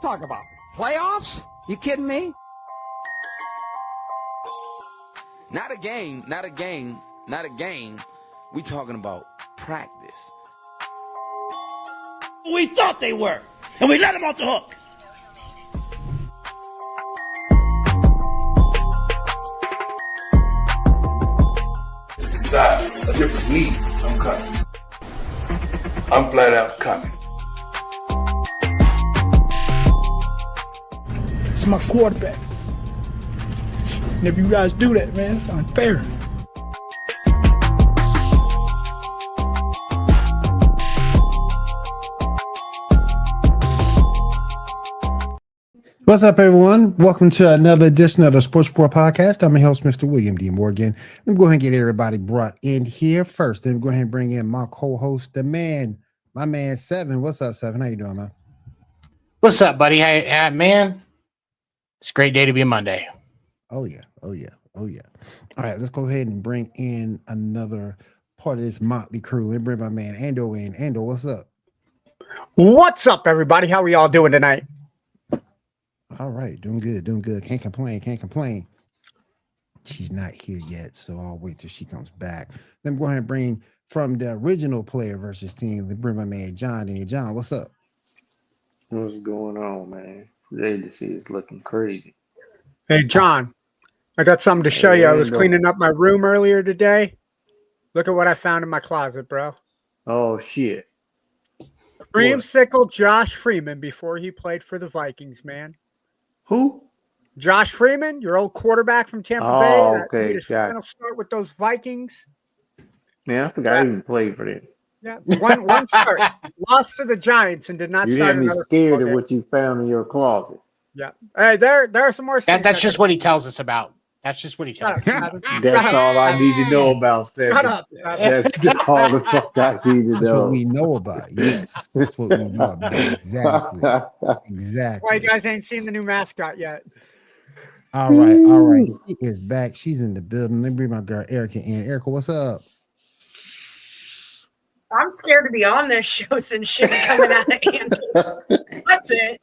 Don't talk about playoffs. You kidding me? Not a game, not a game, not a game. We talking about practice. We thought they were, and we let them off the hook. Decide a different league, I'm coming. I'm flat out coming. It's my quarterback. And if you guys do that, man, it's unfair. What's up, everyone? Welcome to another edition of the Sports Report Podcast. I'm your host, Mr. William D. Morgan. Let me go ahead and get everybody brought in here first. Then go ahead and bring in my co-host, my man, Seven. What's up, Seven? How you doing, man? What's up, buddy? Hey, man. It's a great day to be a Monday. Oh, yeah. All right, let's go ahead and bring in another part of this motley crew. Let me bring my man, Ando, in. Ando, what's up? What's up, everybody? How are y'all doing tonight? All right, doing good. Can't complain. She's not here yet, so I'll wait till she comes back. Then go ahead and bring from the original player versus team. Then bring my man John in. John, what's up? What's going on, man? The agency is looking crazy. Hey, John, I got something to show you. I was cleaning up my room earlier today. Look at what I found in my closet, bro. Oh, shit. Creamsicle Josh Freeman before he played for the Vikings, man. Who? Josh Freeman, your old quarterback from Tampa Bay. Oh, okay. Final start with those Vikings. Man, I forgot I even played for them. Yeah, one start. Lost to the Giants and did not You start had me another scared football of what you found in your closet. Yeah. Hey, there are some more things. That's just what he tells us about. That's just what he tells us. That's all I need to know about, Seven. Shut up. That's all the fuck I need to That's know. what we know about. Yes, that's what we know about. Exactly. Why you guys ain't seen the new mascot yet? All right. She is back. She's in the building. Let me bring my girl Erica in. Erica, what's up? I'm scared to be on this show since shit's coming out of Angela. That's it.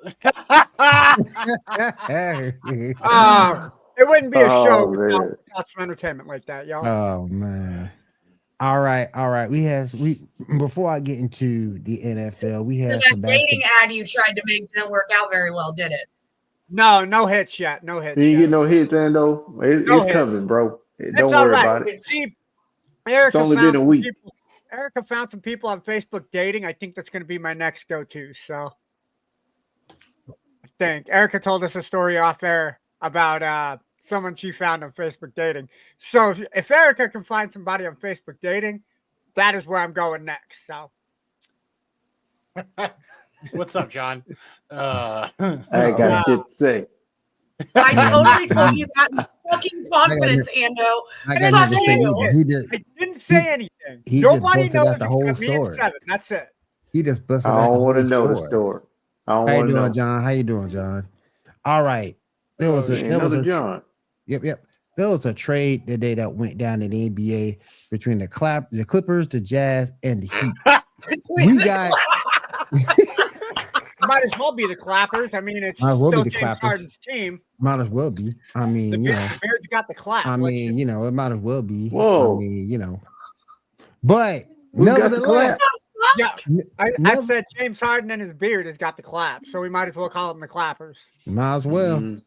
It wouldn't be a show without some entertainment like that, y'all. Oh man. All right. We before I get into the NFL, we have that dating ad you tried to make didn't work out very well, did it? No hits yet. No hits. You get no hits, Ando. It's coming, bro. Don't worry about it. See, it's only been a week. Erica found some people on Facebook dating. I think that's going to be my next go-to. So I think Erica told us a story off air about someone she found on Facebook dating. So if Erica can find somebody on Facebook dating, that is where I'm going next. So what's up, John? I got shit to say. I totally told you that fucking confidence, Ando. I got nothing to say either. I didn't say anything. He Nobody just knows busted out the whole story. That's it. He just busted I out the don't whole want to know story. the story. How you doing, John? How you doing, John? All right. There was a John. Yep. There was a trade today that went down in the NBA between the Clippers, the Jazz, and the Heat. We got. Might as well be the Clappers. I mean, it's still James Harden's team. Might as well be. I mean, the Bears got the clap. I mean, it might as well be. Whoa. I mean, but nevertheless, yeah, I said James Harden and his beard has got the clap, so we might as well call them the Clappers. Might as well.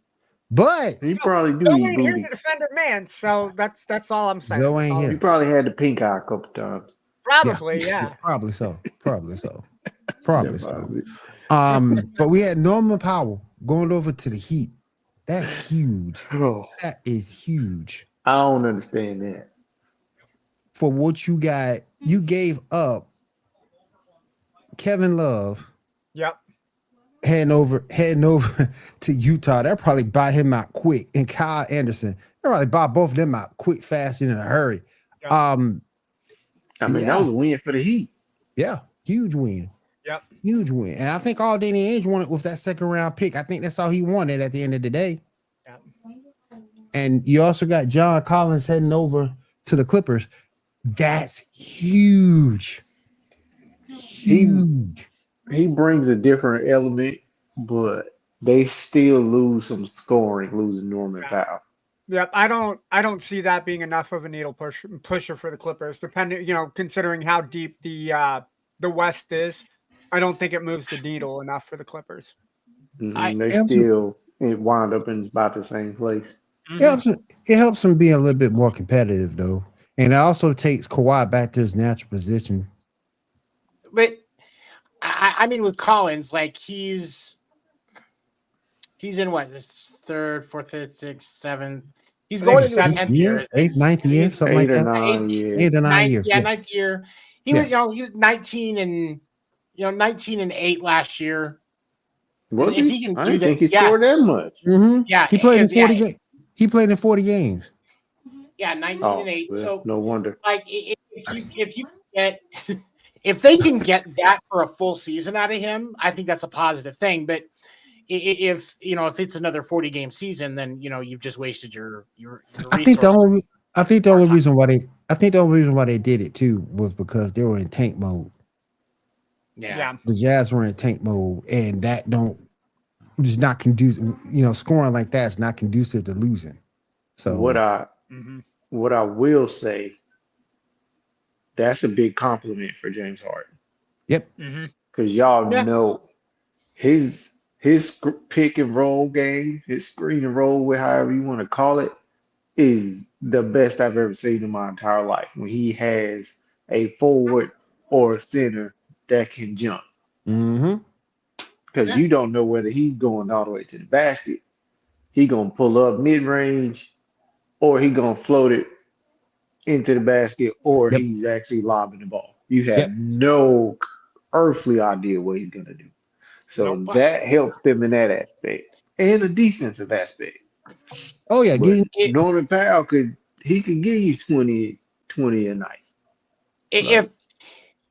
But he probably do. Zoe ain't here to defend her man, so that's all I'm saying. Zoe ain't here. He probably had the pink eye a couple times. Probably, yeah. Probably so. Probably so. Yeah, Probably so. probably. But we had Norman Powell going over to the Heat. That's huge. Oh, That is huge. I don't understand that. For what you got, you gave up Kevin Love Yep. heading over to Utah. They'll probably buy him out quick. And Kyle Anderson, they'll probably buy both of them out quick, fast, and in a hurry. Yep. I mean, Yeah. that was a win for the Heat. Yeah, huge win. Yep. Huge win. And I think all Danny Ainge wanted was that second round pick. I think that's all he wanted at the end of the day. Yep. And you also got John Collins heading over to the Clippers. That's huge. Huge. He brings a different element, but they still lose some scoring, losing Norman Powell. Yep. I don't see that being enough of a needle pusher for the Clippers, depending, considering how deep the West is. I don't think it moves the needle enough for the Clippers. They still wind up in about the same place. It helps him be a little bit more competitive, though. And it also takes Kawhi back to his natural position. But I mean, with Collins, like he's in what, this third, fourth, fifth, sixth, seventh. He's going into his 10th year, eighth, ninth year, something like that. 8 or 9 years. Yeah, ninth year. He was, he was 19 and 8 last year. Was If he? he can I do didn't that- think he yeah. scored that much. Mm-hmm. Yeah, He played in 40 yeah. games. He played in 40 games. Yeah, 19 Oh, and 8. well, So no wonder. like if you get if they can get that for a full season out of him, I think that's a positive thing. But if it's another 40 game season, then you've just wasted your I think the resources. only reason why they did it too was because they were in tank mode. Yeah. The Jazz were in tank mode, and that is not conducive. Scoring like that is not conducive to losing. So What I will say, that's a big compliment for James Harden. Yep. Because y'all Yeah. know his pick and roll game, his screen and roll, however you want to call it, is the best I've ever seen in my entire life. When he has a forward or a center that can jump, Mm-hmm. because you don't know whether he's going all the way to the basket, he gonna pull up mid range, or he gonna float it into the basket, or Yep. he's actually lobbing the ball. You have Yep. no earthly idea what he's gonna do. So Nope. that helps them in that aspect and the defensive aspect. Oh yeah, But It- Norman Powell could give you 20 a night. If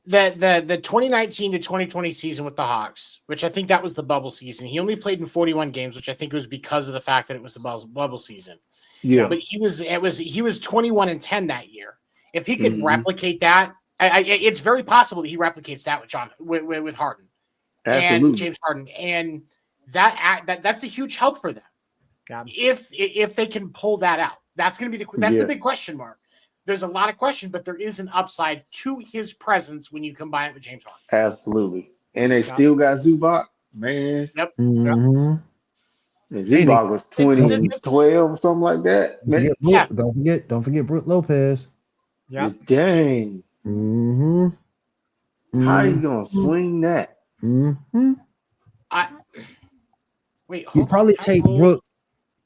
the 2019 to 2020 season with the Hawks, which I think that was the bubble season, he only played in 41 games, which I think was because of the fact that it was the bubble season. Yeah. But he was 21 and 10 that year. If he could Mhm. replicate that, it's very possible that he replicates that with Harden and Absolutely. James Harden, and that's a huge help for them. Yeah. If they can pull that out, that's going to be the Yeah. big question mark. There's a lot of question, but there is an upside to his presence when you combine it with James Harden. Absolutely. And they still got Zubac, man. Mm-hmm. And Zubac was 20 and It's- 12, something like that. Man, Yeah. Don't forget Brook Lopez. Yeah. dang. Mm-hmm. How you gonna swing that? Mm-hmm. Wait, You hold probably on. take Brook.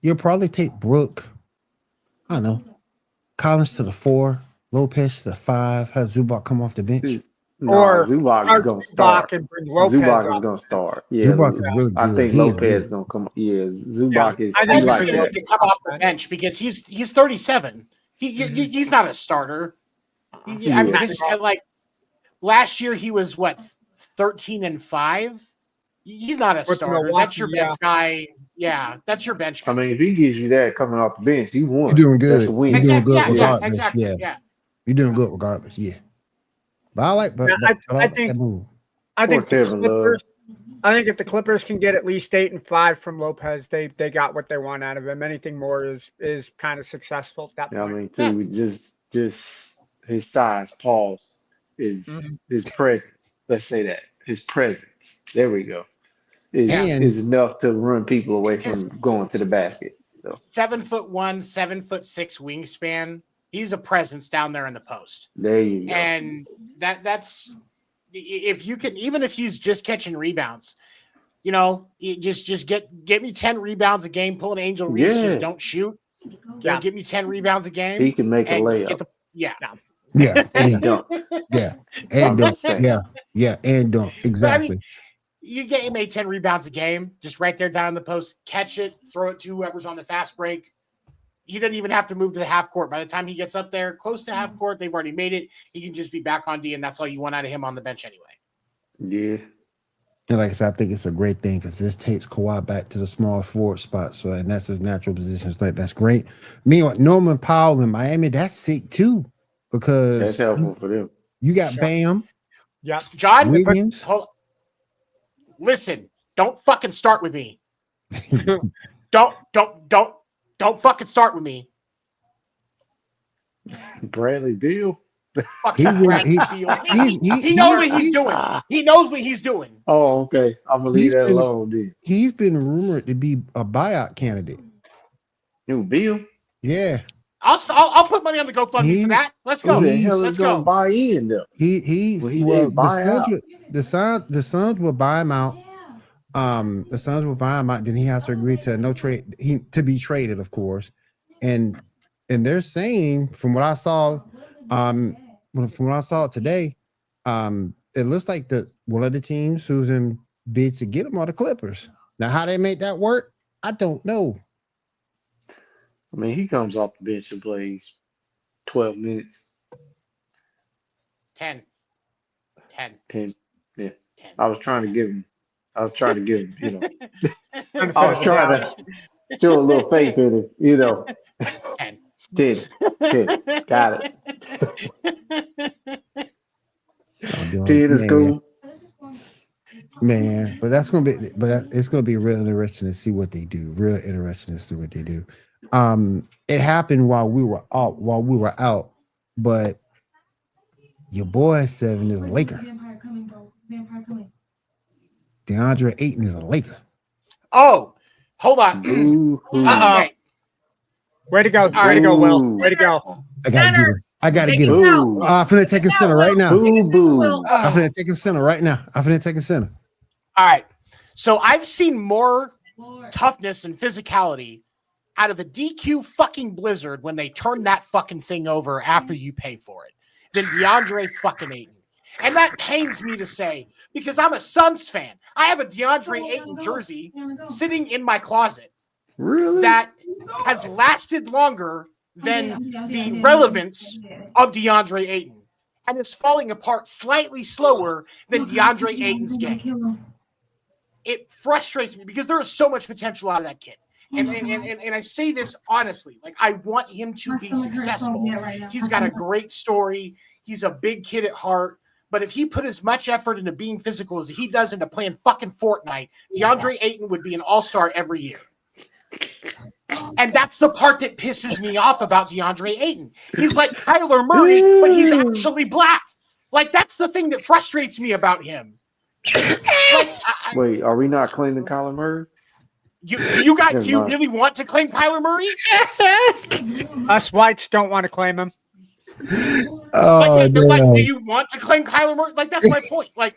You'll probably take Brook. I don't know. Collins to the 4, Lopez to the 5. Have Zubac come off the bench. No, Or Zubac is Start gonna Zubac start. and bring Lopez Zubac is up. gonna start. Yeah, Zubac is really good. I think He is Lopez really- is gonna come. Yeah, Zubac is I I think he think like he's so. going that. to come off the bench because he's 37. He's not a starter. I mean, Yeah. his, like last year he was what 13 and 5. He's not a With starter. Milwaukee, That's your bench guy. Yeah, that's your bench guy. I mean, if he gives you that coming off the bench, you won. You're doing good. That's a win. You're doing good yeah, regardless. exactly. Yeah. Yeah. You're doing good regardless. Yeah. But I like, but, Yeah, but I I like think- that move. I think Poor the Kevin Love. Clippers. I think if the Clippers can get at least 8 and 5 from Lopez, they got what they want out of him. Anything more is kind of successful at that I point. mean, too, just his size, pause, is his presence. Let's say that his presence. There we go. And- Is enough to run people away His- from going to the basket. So 7'1", 7'6" wingspan. He's a presence down there in the post. There you go. And that's if you can, even if he's just catching rebounds, you know, just get me 10 rebounds a game, pull an Angel Reese, Yeah. just don't shoot. Yeah, give me 10 rebounds a game. He can make a and layup. get the Yeah, And he dunk. yeah, I'm and just don't. saying. Yeah, and don't. Exactly. You get him 10 rebounds a game, just right there down in the post, catch it, throw it to whoever's on the fast break. He doesn't even have to move to the half court. By the time he gets up there, close to half court, they've already made it. He can just be back on D, and that's all you want out of him on the bench anyway. Yeah. And like I said, I think it's a great thing because this takes Kawhi back to the small forward spot. So, and that's his natural position. So that's great. Meanwhile, Norman Powell in Miami, that's sick too, because That's helpful for them. you got Bam, Yeah. John, Wiggins. listen, don't fucking start with me. Don't fucking start with me. Bradley Beal. Fucking He will- Bradley he- Beal. he- He knows what he's doing. He knows what he's doing. Oh, okay. I'm gonna leave He's that been- alone then. He's been rumored to be a buyout candidate. Who, Bill? Yeah, I'll put money on the GoFundMe for that. Let's go. Who the hell Let's is gonna go. buy in though? he Well, he did buy out. the Suns will buy him out. The Suns will buy him out. Then he has to agree to no trade. To be traded, of course. And they're saying, from what I saw, from what I saw today, it looks like one of the teams who's in bid to get him are the Clippers. Now, how they make that work, I don't know. I mean, he comes off the bench and plays 12 minutes, 10. 10. Yeah. 10. I was trying to give him, you know, I I was trying to show a little faith in him, you know. 10. 10. Got it. I'm doing- 10 is man, cool. man. But it's gonna be real interesting to see what they do. Real interesting to see what they do. It happened while we were out, but your boy 7 is a Laker. DeAndre Ayton is a Laker. Oh, hold on. Boo-hoo. Okay. Way to go. Way to go, Will. Way to go. I gotta get him. I gotta get him. Boo. I'm finna take him center right now. Boo boo. I'm finna take him center right now. I'm finna take him center. All right. So I've seen more toughness and physicality out of a DQ fucking Blizzard when they turn that fucking thing over after you pay for it than DeAndre fucking Ayton. And that pains me to say because I'm a Suns fan. I have a DeAndre Ayton jersey sitting in my closet Really? that has lasted longer than the relevance of DeAndre Ayton and is falling apart slightly slower than DeAndre Ayton's game. It frustrates me because there is so much potential out of that kid. And I say this honestly, like I want him to be successful. He's got a great story. He's a big kid at heart. But if he put as much effort into being physical as he does into playing fucking Fortnite, DeAndre Ayton would be an all-star every year. And that's the part that pisses me off about DeAndre Ayton. He's like Kyler Murray, but he's actually black. Like, that's the thing that frustrates me about him. Like, Wait, are we not claiming Kyler Murray? do you really want to claim Kyler Murray? Us whites don't want to claim him. Oh, do you want to claim Kyler Murray? Like, that's my point. Like,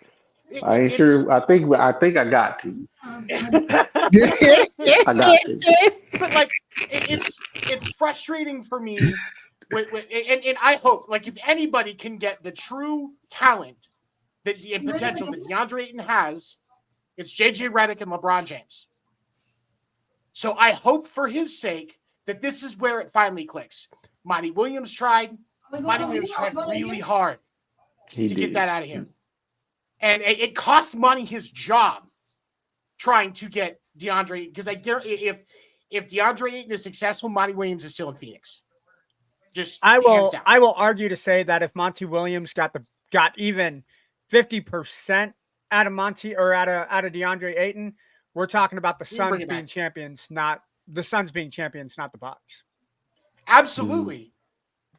I ain't sure. I think I got to. I got to. But like it's frustrating for me and I hope like if anybody can get the true talent and potential that DeAndre Ayton has, it's JJ Redick and LeBron James. So I hope for his sake that this is where it finally clicks. Monty Williams tried really hard to get that out of him. And it cost Monty his job trying to get DeAndre, because I guarantee if DeAndre Ayton is successful, Monty Williams is still in Phoenix. I hands down. will argue to say that if Monty Williams got even 50% out of Monty or out of DeAndre Ayton, we're talking about the Suns being champions, not the Bucks. Absolutely.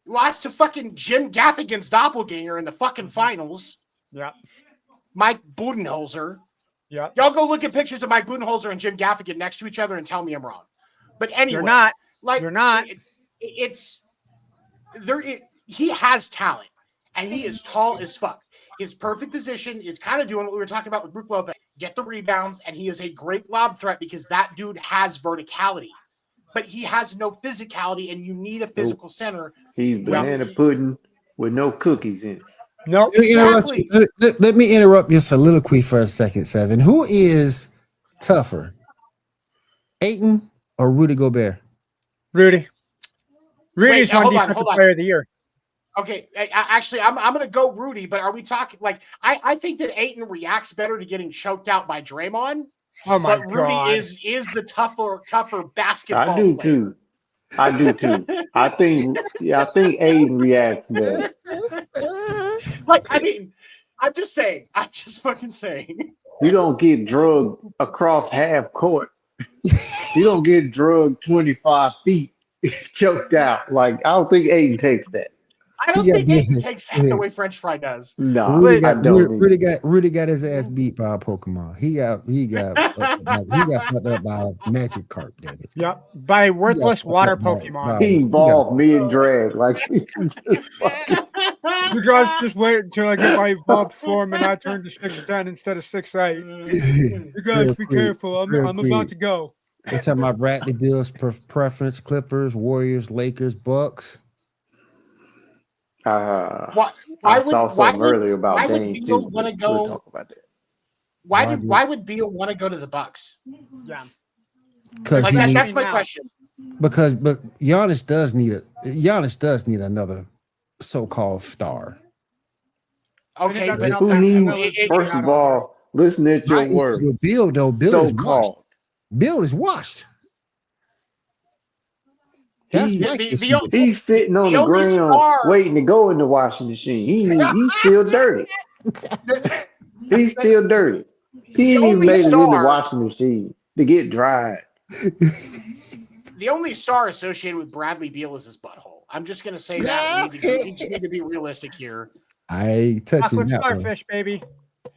Lost to fucking Jim Gaffigan's doppelganger in the fucking finals. Yeah. Mike Budenholzer. Yeah. Y'all go look at pictures of Mike Budenholzer and Jim Gaffigan next to each other and tell me I'm wrong. But anyway, You're not. Like You're not. It's he has talent, and he is tall as fuck. His perfect position is kind of doing what we were talking about with Brook Lopez. Get the rebounds, and he is a great lob threat because that dude has verticality. But he has no physicality, and you need a physical center. He's banana pudding with no cookies in it. No, Exactly. Let me interrupt your soliloquy for a second, Seven. Who is tougher, Ayton or Rudy Gobert? Rudy. Rudy's Wait, now, won hold on, Defensive hold on. Player of the Year. Okay, actually, I'm going to go Rudy, but are we talking like I think that Ayton reacts better to getting choked out by Draymond. Oh my But Rudy God. is the tougher basketball I do player. too. I do too. I think Aiden reacts better. Like, I mean, I'm just saying. I'm just fucking saying. You don't get drugged across half court. You don't get drugged 25 feet, choked out. Like, I don't think Aiden takes that. I don't Yeah, think yeah, Ayton takes that yeah. the way French Fry does. No, Rudy I got, don't. Rudy got his ass beat by a Pokemon. He got fucked up by a magic carp, damn it. Yep. By worthless fucked water up by- Pokemon. He evolved mid-drag. Like, You guys just wait until I get my evolved form and I turn to 6'10" instead of 6'8". You guys Real be quick, careful. I'm real about quick. to go. They're talking about Bradley Bill's preference: Clippers, Warriors, Lakers, Bucks. Why I would saw something why would earlier about why would Dame Beal too. want to but go? We'll talk about that. Why would Beal want to go to the Bucks? Yeah. Because Like that's my question. but Giannis does need another so-called star. Okay, And it but doesn't Who help that needs? Camilo is First not of on all, listen at My your issue words. with Bill though, Bill is washed. So-called. Bill is washed. That's He- my the- issue. the- He's sitting on The the only ground star- waiting to go in the washing machine. He's still dirty. He's still dirty. He ain't even only made it in the star- washing machine to get dried. The only star associated with Bradley Beal is his butthole. I'm just gonna say that we just need to be realistic here. I ain't touching Chocolate that one. starfish, baby.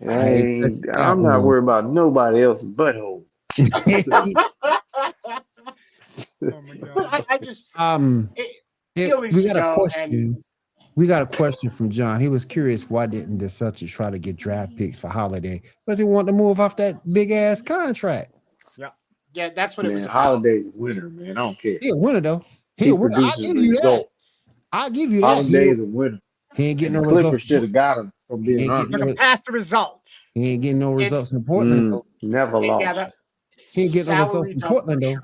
I'm not worried about nobody else's butthole. Oh my But God. I just Bill needs we to got a go, question. We got a question from John. He was curious why didn't the Celtics try to get draft picks for Holiday? Because he wanted to move off that big ass contract. yeah, that's what it was Man, about. Holiday's a winner, man. I don't care. He a winner though. He He a winner. I'll produces give you that. results. I'll give you that. Holiday's a winner. He ain't getting And no the Clippers results. should have got him from being He ain't honest. getting Look at past the results. He ain't getting no results in Portland though. Never Yeah, lost. that He ain't getting no results salary in dump Portland for though. sure.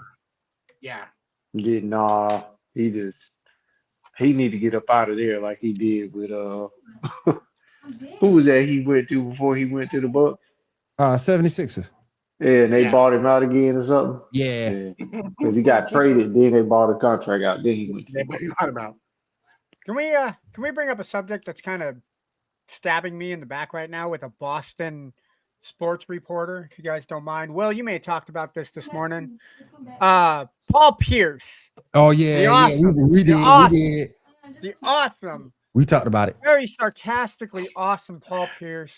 Yeah. Nah, he need to get up out of there like he did with who was that he went to before he went to the Bucks? 76ers. Yeah, and they Yeah. bought him out again or something. Yeah. Because he got traded, then they bought a contract out. Then he went to the Bucks. What about? Can we bring up a subject that's kind of stabbing me in the back right now with a Boston sports reporter, if you guys don't mind? Will, you may have talked about this morning. Paul Pierce, Oh yeah, The yeah. awesome- We the did. awesome- We did. the awesome, We talked about it. very sarcastically awesome Paul Pierce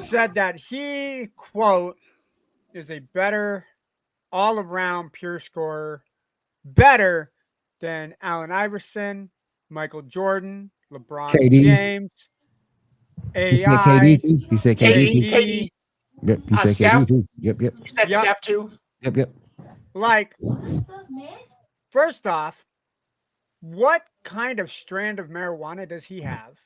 said that he, quote, is a better all-around pure scorer, better than Allen Iverson, Michael Jordan, LeBron KD. James, He said AI, KD too. He said KD too. KD. Yep. He said Steph? KD too. Yep. Yep. He said Yep. Steph too. Yep. Like, first off, what kind of strand of marijuana does he have?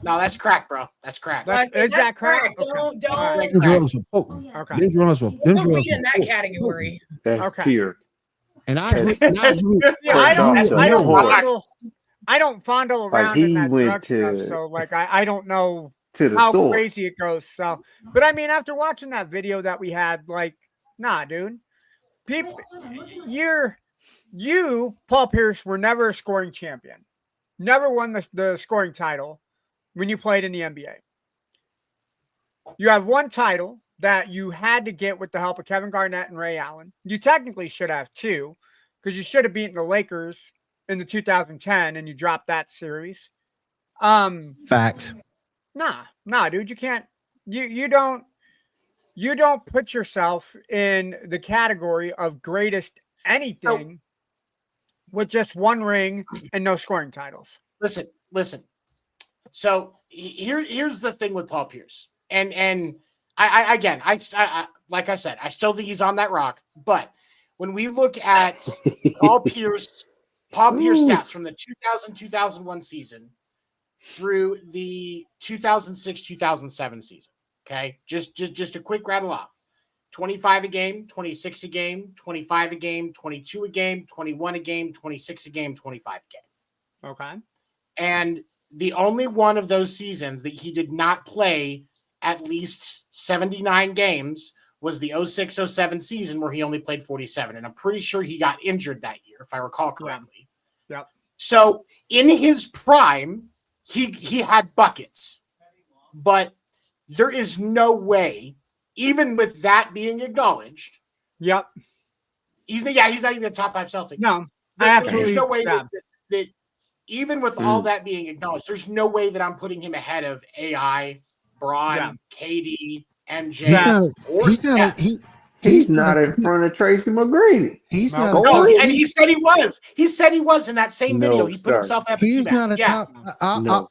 No, that's crack, bro. That's crack. That- Is is that crack? Don't Them drugs were potent. Okay. Them drugs were. Them don't drugs be in were that potent. category. That's Okay. pure. And I agree. And I agree. Yeah, I don't, That's I don't pure. fondle, I don't fondle Like, around in he that went drug stuff, to- so like I don't know To the how source. crazy it goes. So, but I mean, after watching that video that we had, like, nah, dude, people, you, Paul Pierce, were never a scoring champion, never won the scoring title when you played in the NBA. You have one title that you had to get with the help of Kevin Garnett and Ray Allen. You technically should have two, because you should have beaten the Lakers in the 2010 and you dropped that series. Facts. Nah, dude, you can't. You don't put yourself in the category of greatest anything with just one ring and no scoring titles. Listen. So here's the thing with Paul Pierce, and I like I said, I still think he's on that rock. But when we look at Paul Pierce stats from the 2000-2001 season through the 2006-2007 season, okay, just a quick rattle off: 25 a game, 26 a game, 25 a game, 22 a game, 21 a game, 26 a game, 25 a game. Okay. And the only one of those seasons that he did not play at least 79 games was the 06-07 season where he only played 47. And I'm pretty sure he got injured that year, if I recall correctly. Yep. So in his prime, he had buckets. But there is no way, even with that being acknowledged. Yep. He's not even a top 5 Celtic. No. There's no way that even with all that being acknowledged, there's no way that I'm putting him ahead of AI, Braun, KD, MJ. He's not in front of Tracy McGrady. He's not. No, and he said he was. He said he was in that same video. He put himself at. He's not a top. I'll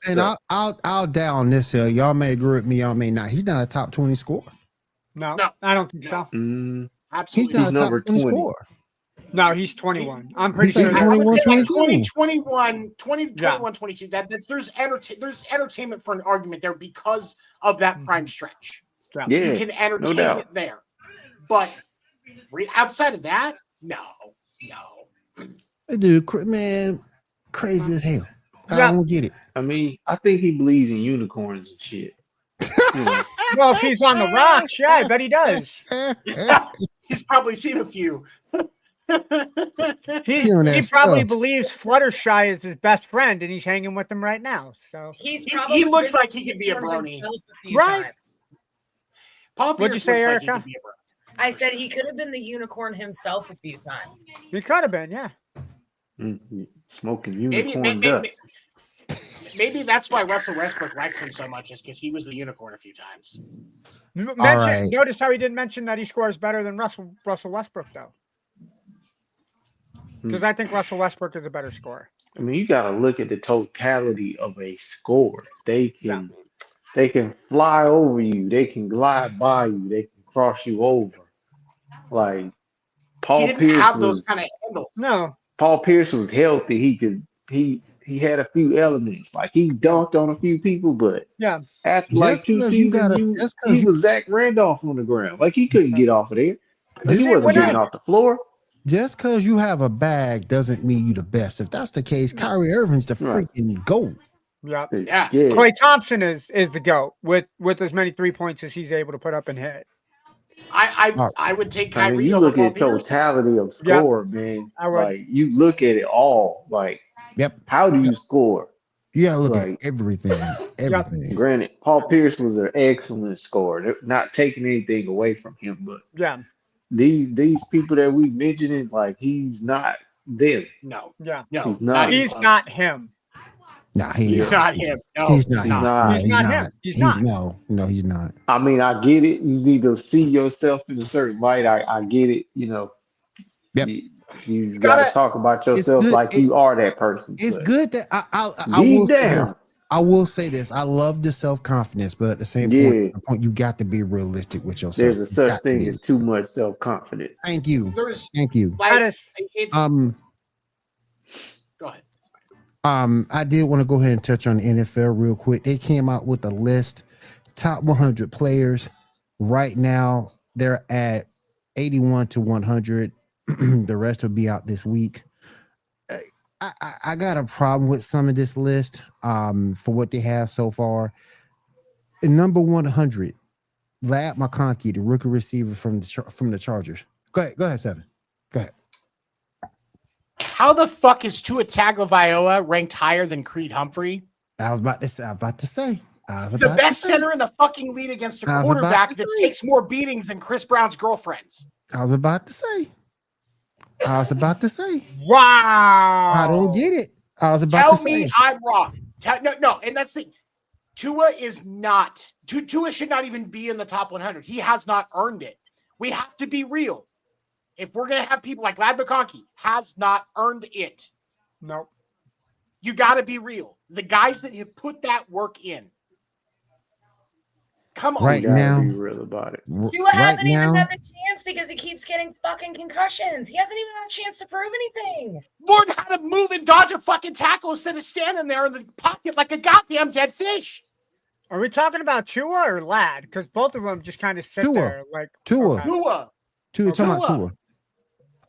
down on this hill. Y'all may agree with me. Y'all may not. He's not a top 20 scorer. No, I don't think so. Absolutely, he's not a top 20 scorer. No, he's 21. I'm pretty sure. 21, 22. There's entertainment for an argument there because of that prime stretch. Yeah, you can entertain it there. But outside of that, no. Dude, man, crazy as hell. I don't get it. I mean, I think he believes in unicorns and shit. Well, if he's on the rocks, yeah, I bet he does. He's probably seen a few. He probably believes Fluttershy is his best friend, and he's hanging with him right now. So he looks like he could be a brony, right? Paul Pierce What'd you say, looks like Erica? he could be a brony. I said he could have been the unicorn himself a few times. He could have been, yeah. Smoking unicorn dust. Maybe that's why Russell Westbrook likes him so much, is because he was the unicorn a few times. Notice how he didn't mention that he scores better than Russell Westbrook, though. Because I think Russell Westbrook is a better scorer. I mean, you got to look at the totality of a score. They can fly over you. They can glide by you. They can cross you over. Like Paul Pierce have those kind of handles. No. Paul Pierce was healthy. He had a few elements. Like he dunked on a few people, but after like 2 seasons, he was Zach Randolph on the ground. Like he couldn't get off of there. Like, he wasn't getting off the floor. Just because you have a bag doesn't mean you the best. If that's the case, Kyrie Irving's the freaking GOAT. Yeah. Klay Thompson is the GOAT with as many 3 points as he's able to put up and hit. I would take Kyrie. I mean, you look at totality of score, man. Like you look at it all. Like, how do you score? You gotta look at everything. Granted, Paul Pierce was an excellent scorer. They're not taking anything away from him, but these people that we mentioned, like he's not them. No, he's not. He's not him. No, he's not him. No, he's not. He's not him. He's not. No, he's not. I mean, I get it. You need to see yourself in a certain light. I get it. You know. Yep. You gotta talk about yourself like you are that person. It's good that I will say this. I love the self-confidence, but at the same point, you got to be realistic with yourself. There's a such thing as too much self-confidence. Thank you. Thank you. Go ahead. I did want to go ahead and touch on the NFL real quick. They came out with a list, top 100 players. Right now, they're at 81 to 100. The rest will be out this week. I got a problem with some of this list for what they have so far. Number 100, Ladd McConkey, the rookie receiver from the Chargers. Go ahead, Seven. Go ahead. How the fuck is Tua Tagovailoa ranked higher than Creed Humphrey? I was about to say. The best center in the fucking league against a quarterback that takes more beatings than Chris Brown's girlfriends. I was about to say. Wow. I don't get it. I was about to say. Tell me I'm wrong. No, and that's the thing. Tua should not even be in the top 100. He has not earned it. We have to be real. if we're gonna have people like Ladd McConkey, has not earned it. Nope. You got to be real. The guys that have put that work in. Come on. Right You gotta now, be real about it. Tua hasn't right even now, had the chance because he keeps getting fucking concussions. He hasn't even had a chance to prove anything. Learn how to move and dodge a fucking tackle instead of standing there in the pocket like a goddamn dead fish. Are we talking about Tua or Ladd? Because both of them just kind of sit Tua. there like Tua. okay. Tua. Talking about Tua. Tua.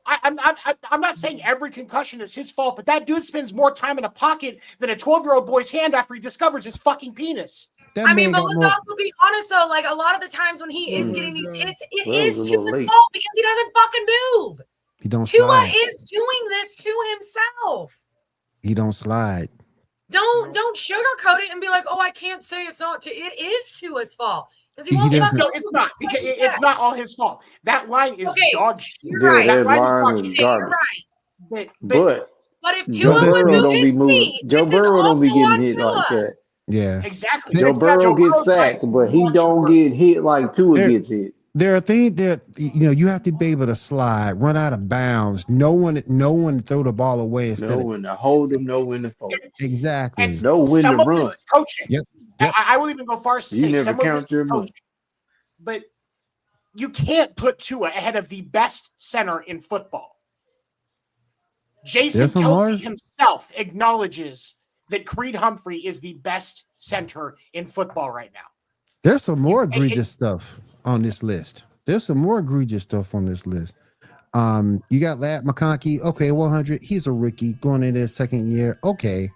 I'm not saying every concussion is his fault, but that dude spends more time in a pocket than a 12-year-old boy's hand after he discovers his fucking penis. That I mean, man but got let's more. also be honest though. Like a lot of the times when he is getting these hits, it That is was a little Tua's late. fault because he doesn't fucking move. He don't Tua slide. is doing this to himself. He don't slide. Don't sugarcoat it and be like, oh, I can't say it's not. It is Tua's fault because he He won't doesn't- No, fucking it's not. Because it's not all his fault. That line is Okay, dog shit. You're Yeah, right. that line is line dog is shit. You're garbage. right. But But if Joe Tua would Burrow move don't be his moving. feet, Joe this is Burrow don't be also getting on hit like Tua. that. Yeah. exactly. Joe You got Burrow gets Burrow's line sacks, but he much don't worse. get hit like Tua There- gets hit. There are things that you have to be able to slide, run out of bounds. No one throw the ball away instead Know of when to hold him, know when to fold. exactly. And Know when some to of this run. is coaching. Yep. Yep. I will even go far as to You say never some of this count is your money. coaching. But you can't put Tua ahead of the best center in football. Jason There's some Kelsey more. himself acknowledges that Creed Humphrey is the best center in football right now. There's some more it- egregious stuff on this list. There's some more egregious stuff on this list. You got Ladd McConkey. Okay, 100. He's a rookie going into his second year. Okay.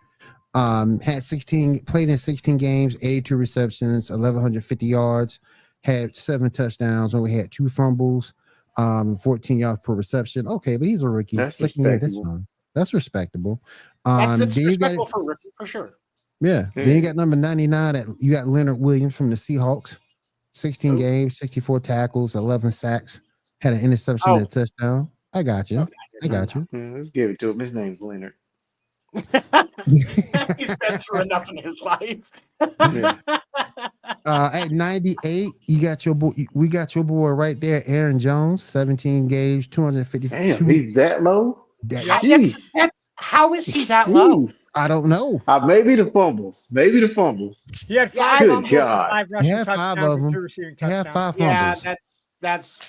Had 16, played in 16 games, 82 receptions, 1,150 yards, had 7 touchdowns, only had 2 fumbles, 14 yards per reception. Okay, but he's a rookie. That's Second year, that's respectable. fine. That's respectable. That's Then you got respectable for rookie for sure. yeah. Then you got number 99. You got Leonard Williams from the Seahawks. 16 Who? games, 64 tackles, 11 sacks, had an interception and a touchdown. I got you. I got you. Yeah, let's give it to him. His name's Leonard. He's been through enough in his life. Yeah. At 98, you got your boy. We got your boy right there, Aaron Jones. 17 games, 250. Damn, he's that low? Yeah, Jeez. how is he that low? Jeez. I don't know. Maybe the fumbles. Maybe the fumbles. He had Yeah, 5 good fumbles God. and 5 rushing He had 5 touchdowns of and them. 2 receiving He had touchdowns. 5 Yeah, fumbles. that's.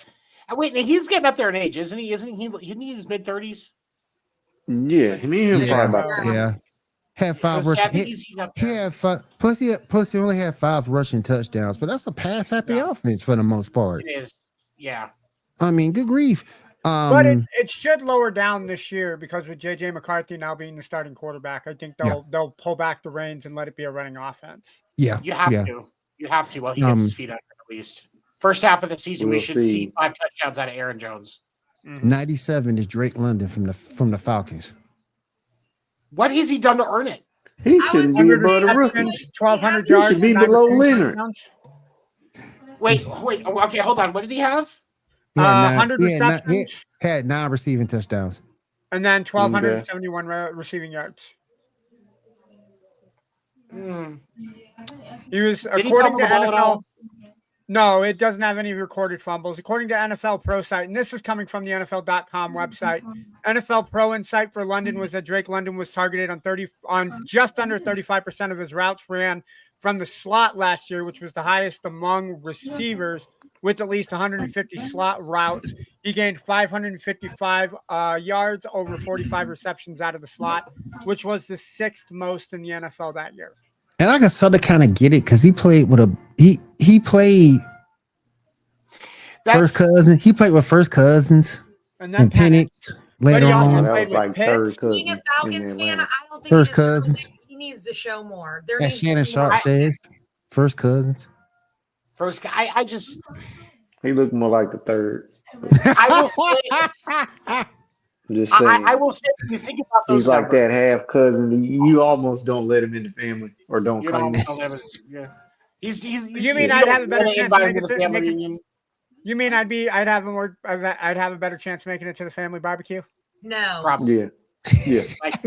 Wait, he's getting up there in age, isn't he? Isn't he in his mid-30s? Yeah, me and him Yeah, probably about that. yeah. Had 5 I rushing. think he's up He there. had 5. Plus, he only had 5 rushing touchdowns. But that's a pass happy Yeah. offense for the most part. It is. Yeah. I mean, good grief. But it should lower down this year because with JJ McCarthy now being the starting quarterback, I think they'll pull back the reins and let it be a running offense. Yeah, You have yeah. to. You have to. Well, he gets his feet under at least. First half of the season, we We'll should see. see 5 touchdowns out of Aaron Jones. 97 is Drake London from the Falcons. What has he done to earn it? He shouldn't be 100 above the rookie. receptions, 1,200 He yards. should be and 9 below receiving Leonard. touchdowns. Wait. Okay, hold on. What did he have? He had 100 he had nine- receptions he had 9 receiving touchdowns. and then 1,271 receiving yards. He was, Did he according fumble to the ball at NFL. all? No, it doesn't have any recorded fumbles. According to NFL Pro site, and this is coming from the NFL.com website, NFL Pro Insight for London was that Drake London was targeted on just under 35% of his routes ran from the slot last year, which was the highest among receivers with at least 150 slot routes. He gained 555 yards over 45 receptions out of the slot, which was the 6th most in the NFL that year. And I can sort of kind of get it because he played with he played first cousin. He played with first cousins And and then Penix But later he also on. That played was with like Pitts. third cousin. Being a in Falcons fan, Atlanta. I don't think First he deserves cousins. it. He needs to show more. There As needs to Shannon be more. Sharp says, first cousins. First guy. I just. He looked more like the third. I will say. I'm just saying. I will say. When you think about those He's like numbers, that half cousin. You almost don't let him in the family or don't you claim know, him. yeah. He's You mean I'd have a better chance invite to him make to the it to- family make it- reunion? You mean I'd have a better chance making it to the family barbecue? No. Probably. Yeah. Yeah.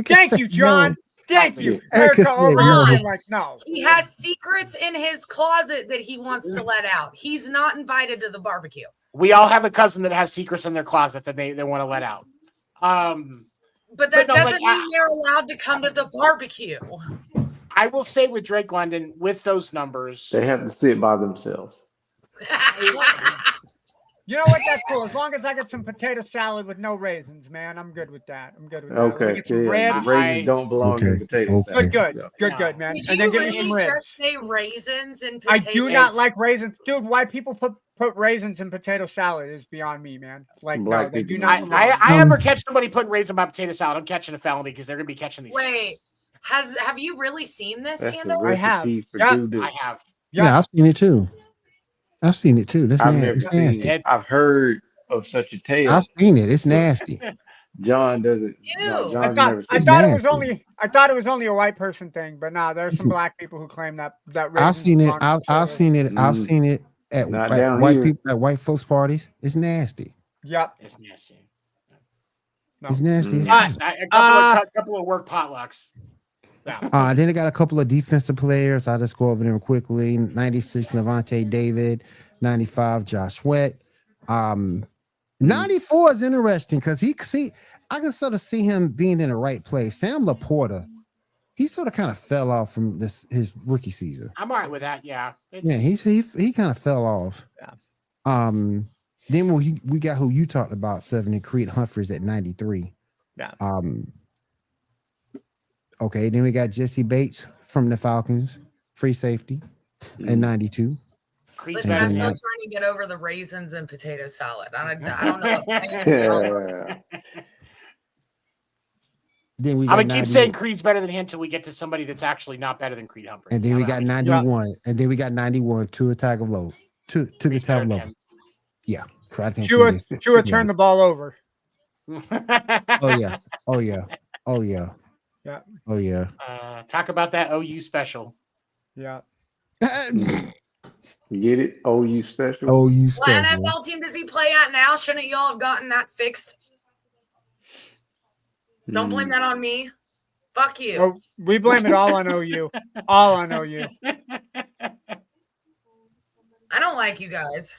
Thank you, John. Thank you. Yeah. Erica Erica said over no. here like no. He has secrets in his closet that he wants to let out. He's not invited to the barbecue. We all have a cousin that has secrets in their closet that they want to let out. But that no, doesn't like, mean they're allowed to come to the barbecue. I will say with Drake London, with those numbers, They have to sit by themselves. You know what? That's cool. As long as I get some potato salad with no raisins, man, I'm good with that. I'm good with that. Let me Okay. get some Yeah, ribs. raisins don't belong in potato Okay. salad. Good, So, good, man. Did And you then give me really some ribs. just say raisins and I potatoes? do not like raisins, dude. Why people put raisins in potato salad is beyond me, man. Like, Black no, they do people not. don't. belong. I ever catch somebody putting raisins in my potato salad, I'm catching a felony because they're going to be catching these. Wait, have you really seen this, That's the Ando? I have. recipe for Yeah. doo-doo. I have. Yeah, I've seen it too. That's I've nasty. never It's seen nasty. it. I've heard of such a tale. I've seen it. It's nasty. John doesn't. Ew. John's I never thought seen it was nasty. only a white person thing, but nah, there's some black people who claim that I've raisins seen it. belong in I've potato. seen it. I've Mm. seen it at Not like, down white here. people at white folks parties. It's nasty. Yep. It's nasty. No. It's nasty. Mm. It's But- nasty. A couple of work potlucks. Yeah. Then I got a couple of defensive players. I'll just go over them quickly. 96, Levante David. 95, Josh Sweat. 94 is interesting because I can sort of see him being in the right place. Sam Laporta, he sort of kind of fell off from his rookie season. I'm all right with that. Yeah. Yeah, he kind of fell off. Yeah. Then we got who you talked about, 70, Creed Humphreys at 93. Yeah. Okay, then we got Jesse Bates from the Falcons, free safety at 92. Creed's Listen, better I'm than still that. trying to get over the raisins and potato salad. I don't know. Yeah. Then we I'm got gonna keep 90 saying Creed's better than him until we get to somebody that's actually not better than Creed Humphrey. and then we got 91, and then we got 91 Tua Tagovailoa. Tua Tagovailoa. Yeah, I think Tua he is. turned the ball over. Oh yeah. Oh yeah. Oh yeah. Yeah. Oh yeah. Talk about that OU special. Yeah. Get it? OU special. Oh, you What special. NFL team does he play at now? Shouldn't y'all have gotten that fixed? Don't blame that on me. Fuck you. Well, we blame it all on OU. All on OU. I don't like you guys.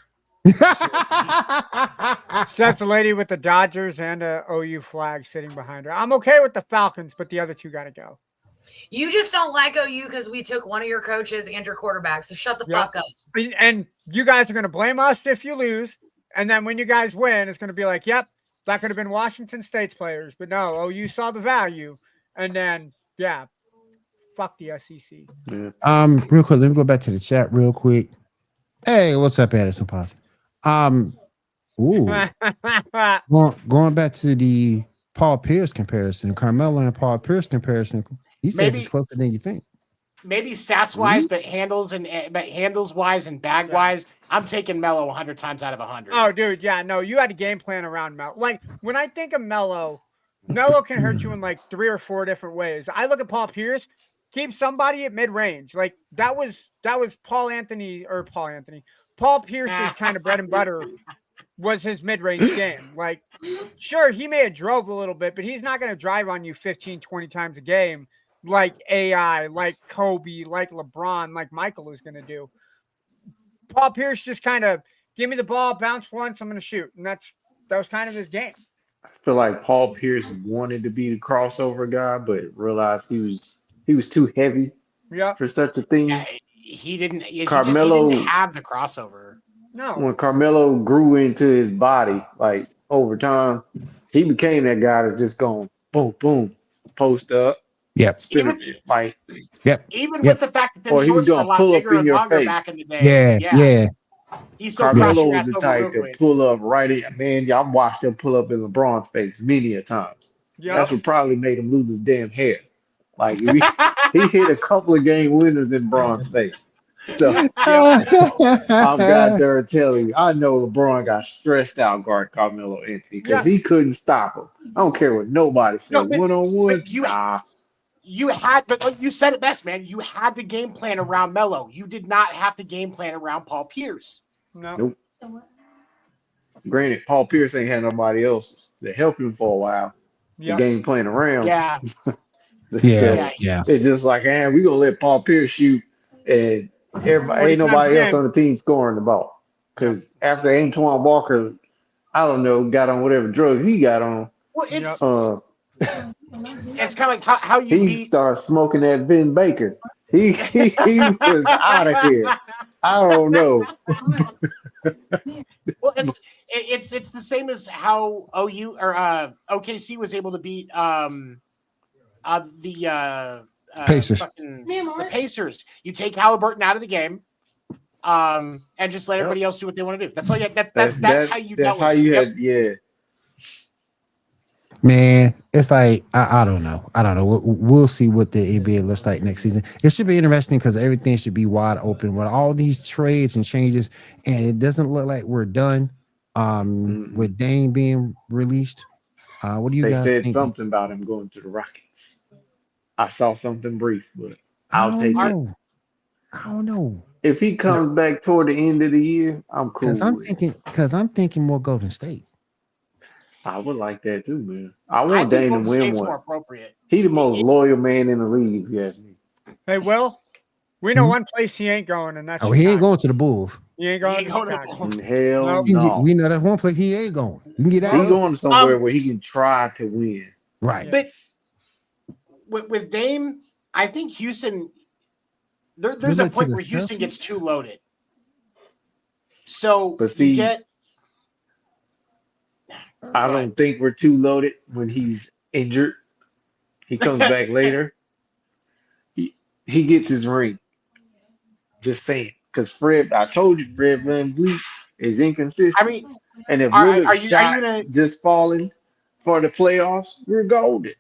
Says the lady with the Dodgers and a OU flag sitting behind her. I'm okay with the Falcons, but the other two got to go. You just don't like OU because we took one of your coaches and your quarterback. So shut the Yep. fuck up. And you guys are going to blame us if you lose. And then when you guys win, it's going to be like, yep, that could have been Washington State's players. But no, OU saw the value. And then, yeah, fuck the SEC. Yeah. Real quick, let me go back to the chat real quick. Hey, what's up, Anderson Posse? Going back to the Paul Pierce comparison, Carmelo and Paul Pierce comparison, he says Maybe- it's closer than you think. Maybe stats wise, but handles wise and bag wise, I'm taking Melo 100 times out of 100. Oh, dude, yeah, no, you had a game plan around Melo. Like, when I think of Melo can hurt you in like 3 or 4 different ways. I look at Paul Pierce, keep somebody at mid-range. Like, that was Paul Pierce's kind of bread and butter was his mid-range game. Like, sure, he may have drove a little bit, but he's not going to drive on you 15, 20 times a game like AI, like Kobe, like LeBron, like Michael is going to do. Paul Pierce just kind of give me the ball, bounce once, I'm going to shoot. And that was kind of his game. I feel like Paul Pierce wanted to be the crossover guy, but realized he was too heavy Yeah. for such a thing. Yeah, he didn't Carmelo- he didn't have the crossover. No. When Carmelo grew into his body, like over time, he became that guy that's just going boom, boom, post up, Yep. spin like Even Yep. with the fact that Or the he was shorts were a gonna lot pull up bigger in and your longer face. back in the day. Yeah. He's so Carmelo Carmelo crushed was the over type real to quick. pull up right in. Man, I've watched him pull up in LeBron's face many a times. Yeah. That's what probably made him lose his damn hair. Like he hit a couple of game winners in LeBron's face. So I'm God there telling you, I know LeBron got stressed out guard Carmelo Anthony because he couldn't stop him. I don't care what nobody said. No, but- 1-on-one, but you- nah. But you said it best, man. You had the game plan around Melo. You did not have the game plan around Paul Pierce. No. Nope. Granted, Paul Pierce ain't had nobody else to help him for a while. Yeah. The game playing around. Yeah. Yeah. It's just like, we gonna let Paul Pierce shoot, and everybody ain't nobody else on the team scoring the ball. Because after Antoine Walker, I don't know, got on whatever drugs he got on, Well, it's it's kind of like how you he beat. started smoking that Vin Baker. He was out of here. I don't know. Well, it's the same as how OU or OKC was able to beat Pacers. The Pacers. You take Halliburton out of the game, and just let everybody else do what they want to do. That's all. That's how you. That's dealt how with it. you Yep. had. Yeah. Man, it's like I don't know. I don't know. We'll see what the NBA looks like next season. It should be interesting because everything should be wide open with all these trades and changes, and it doesn't look like we're done. With Dame being released, what do you They guys said think? something about him going to the Rockets. I saw something brief, but I I'll don't take it. know. I don't know. If he comes back toward the end of the year, I'm cool. Because I'm thinking more Golden State. I would like that too, man. I I want think Dame to Golden win State's more one. appropriate. He's the most loyal man in the league, if you ask me. Hey, Will, we know one place he ain't going, and that's Oh, he ain't Chicago. going to the Bulls. He ain't He going ain't to going to the Chicago. Bulls. Hell Nope. no. We know that one place he ain't going. We can get out He's of going somewhere where he can try to win. right. But with Dame, I think Houston. There's a look to point the where Houston Celtics. gets too loaded. So But see, you get. I don't think we're too loaded when he's injured. He comes back later. He gets his ring. Just saying. Because I told you, Fred VanVleet is inconsistent. I mean, and if are Lillard's you shots gonna just falling for the playoffs, we're golden.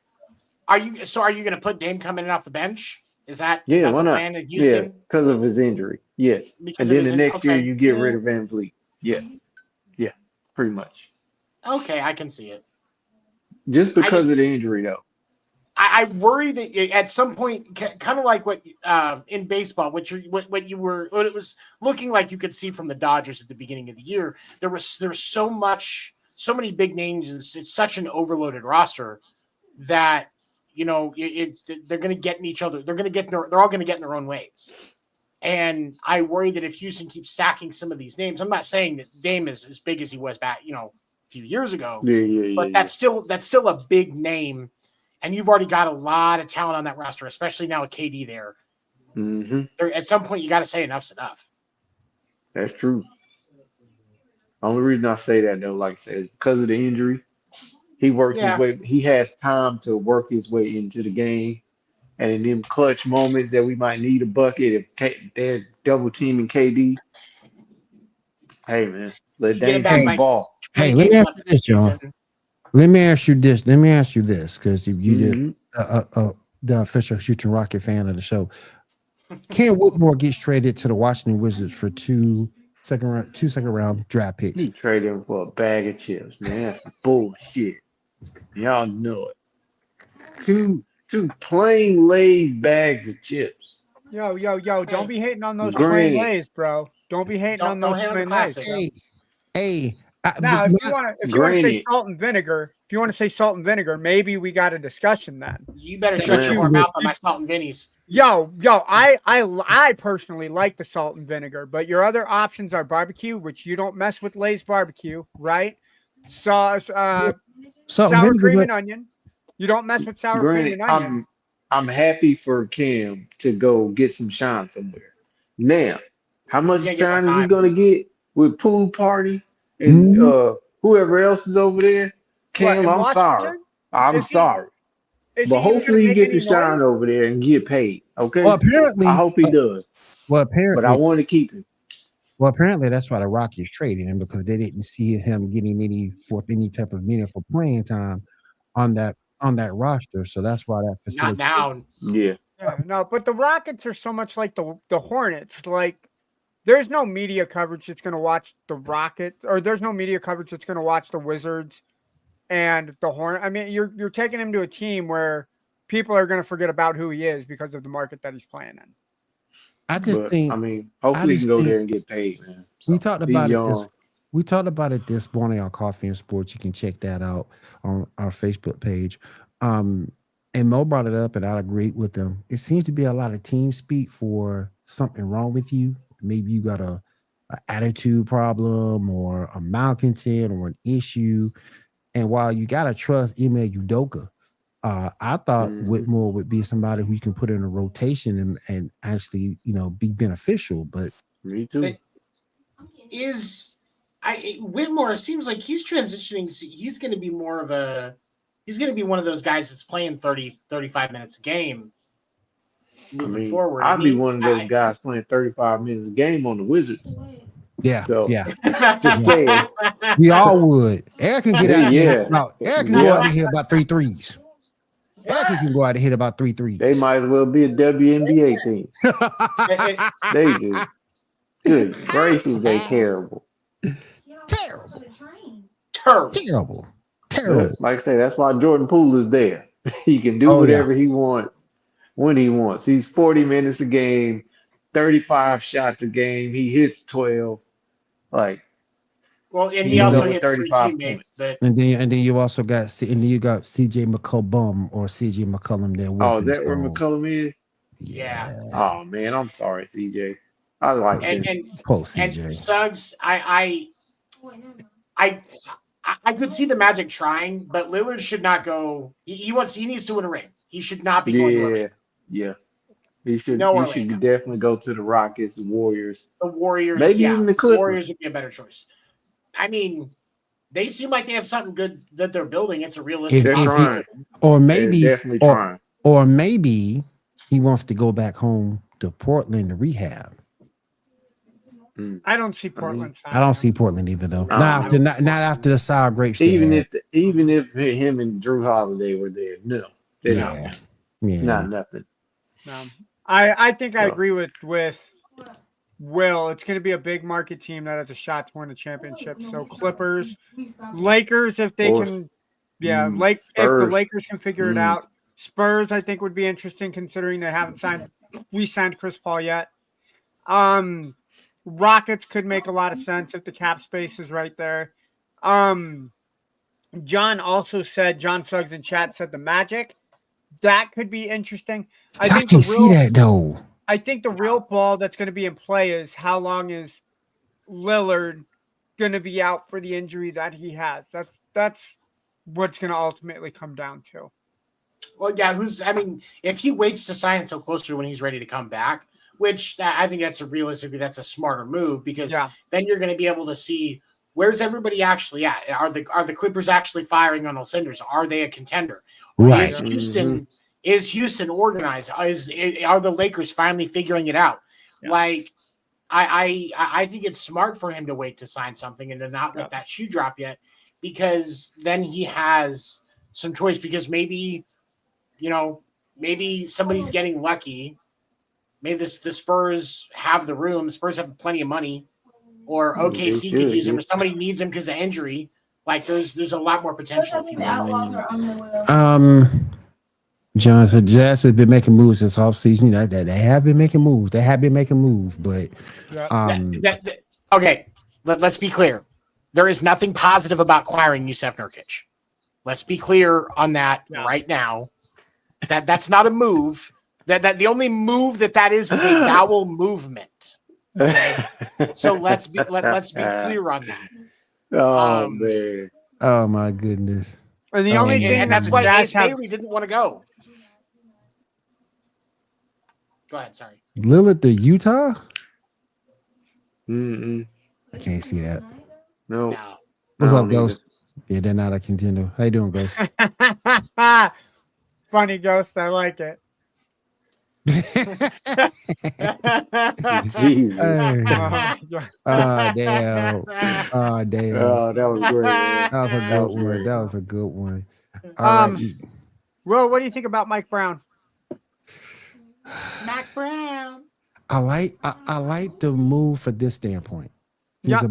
are you going to put Dame coming in off the bench? Is that Yeah, the why not? plan in Yeah, Houston? because of his injury. Yes. Because And of then his the next year okay. you get rid of Van Vliet. Yeah. Yeah. Pretty much. Okay, I can see it. Just because of the injury though. I worry that at some point, kind of like what in baseball, what it was looking like you could see from the Dodgers at the beginning of the year. There's so many big names, and it's such an overloaded roster that they're going to get in each other. They're all going to get in their own ways. And I worry that if Houston keeps stacking some of these names, I'm not saying that Dame is as big as he was back, a few years ago. But that's still a big name. And you've already got a lot of talent on that roster, especially now with KD there. Mm-hmm. At some point, you got to say enough's enough. That's true. Only reason I say that though, like I said, is because of the injury. He works his way. He has time to work his way into the game, and in them clutch moments that we might need a bucket, if they're double teaming KD, hey man, let Dame shoot the ball. Hey, let me ask you this, John. Let me ask you this, because you did the official Houston Rocket fan of the show. Ken Whitmore gets traded to the Washington Wizards for two second round draft picks. You trade him for a bag of chips, man. That's some bullshit. Y'all know it. Two plain Lay's bags of chips. Yo, don't be hating on those Granny. plain Lays, bro. Don't be hating on those hate on the plain Lays. classic. Hey. Now, if you want to Granny. say salt and vinegar, maybe we got a discussion then. You better shut your mouth on my salt and Vinnies. Yo, I personally like the salt and vinegar, but your other options are barbecue, which you don't mess with Lay's barbecue, right? Sauce, sour cream and onion. You don't mess with sour cream and onion. I'm happy for Cam to go get some shine somewhere. Now, how much shine is he gonna get with pool party and whoever else is over there? Cam, I'm sorry. I'm sorry. But hopefully you get to shine over there and get paid. Okay. Well, apparently, I hope he does. Well, apparently, but I want to keep him. Well, apparently that's why the Rockies traded him, because they didn't see him getting any type of meaningful playing time on that roster. So that's why that facility. Not down. Yeah. No, but the Rockets are so much like the Hornets. Like, there's no media coverage that's going to watch the Rockets, or there's no media coverage that's going to watch the Wizards and the Hornets. I mean, you're taking him to a team where people are going to forget about who he is because of the market that he's playing in. I mean, hopefully he can go there and get paid, man. So we talked about it. We talked about it this morning on Coffee and Sports. You can check that out on our Facebook page. And Mo brought it up, and I agreed with them. It seems to be a lot of team speak for something wrong with you. Maybe you got a an attitude problem or a malcontent or an issue. And while you gotta trust Ime Udoka, I thought Whitmore would be somebody who you can put in a rotation and actually, be beneficial. But Me too. Whitmore seems like he's transitioning. He's going to be one of those guys that's playing 30, 35 minutes a game moving forward. I'd be one of those guys playing 35 minutes a game on the Wizards. yeah, So, yeah, just saying. we all would. Eric can get out of here. Yeah. Eric can go out and hit about 3 threes. Eric can go out and hit about 3 threes. They might as well be a WNBA team. They just, good gracious, they terrible. Terrible. Like I say, that's why Jordan Poole is there. He can do whatever he wants when he wants. He's 40 minutes a game, 35 shots a game. He hits 12. Well, and he also hits 3 35 teammates. But And then you also got CJ McCollum or CJ McCollum there. With is him, that where so, McCollum is? yeah. Oh man, I'm sorry, CJ. I like him. Post And CJ. Suggs, I could see the Magic trying, but Lillard should not go. He needs to win a ring. He should not be going to a ring. Yeah. He should. No he should Orlando. definitely go to the Rockets, the Warriors. The Warriors, Maybe even the Clippers. Warriors would be a better choice. I mean, they seem like they have something good that they're building. It's a realistic. They're trying. Or They're maybe, definitely trying. or maybe he wants to go back home to Portland to rehab. I don't see Portland. I don't see Portland either, though. No. Not after the sour grapes. Even if him and Drew Holiday were there, no, they're not. Not nothing. I think I agree with Will. It's going to be a big market team that has a shot to win a championship. So Clippers, Lakers, if they can, if the Lakers can figure it out. Spurs, I think, would be interesting considering they haven't re-signed Chris Paul yet. Rockets could make a lot of sense if the cap space is right there. John Suggs in chat said the Magic. That could be interesting. I can see that though. I think the real ball that's going to be in play is how long is Lillard going to be out for the injury that he has. That's what's going to ultimately come down to. Well, yeah, if he waits to sign until closer to when he's ready to come back, which I think that's a smarter move because then you're going to be able to see where's everybody actually at. Are the Clippers actually firing on all cylinders? Are they a contender? Right. Is Houston organized? Are the Lakers finally figuring it out? Yeah. I think it's smart for him to wait to sign something and to not let that shoe drop yet, because then he has some choice. Because maybe somebody's getting lucky. Maybe the Spurs have the room. The Spurs have plenty of money, or OKC could use him, or somebody needs him because of injury. There's a lot more potential. John said Jazz has been making moves this offseason. They have been making moves. But okay. Let's be clear. There is nothing positive about acquiring Yusuf Nurkic. Let's be clear on that right now. That's not a move. That the only move that is a bowel movement. Okay? So let's be clear on that. Oh man! Oh my goodness! And the only thing, and that's why Ace Bailey didn't want to go. Go ahead. Sorry. Lillard to Utah? I can't see that. No. What's up, Ghost? Yeah, they're not a contender. How you doing, Ghost? Funny, Ghost. I like it. Jesus. Damn. Oh, damn. Oh, that was great. That was a good one. All right. Will, what do you think about Mike Brown? Mac Brown. I like the move for this standpoint. He's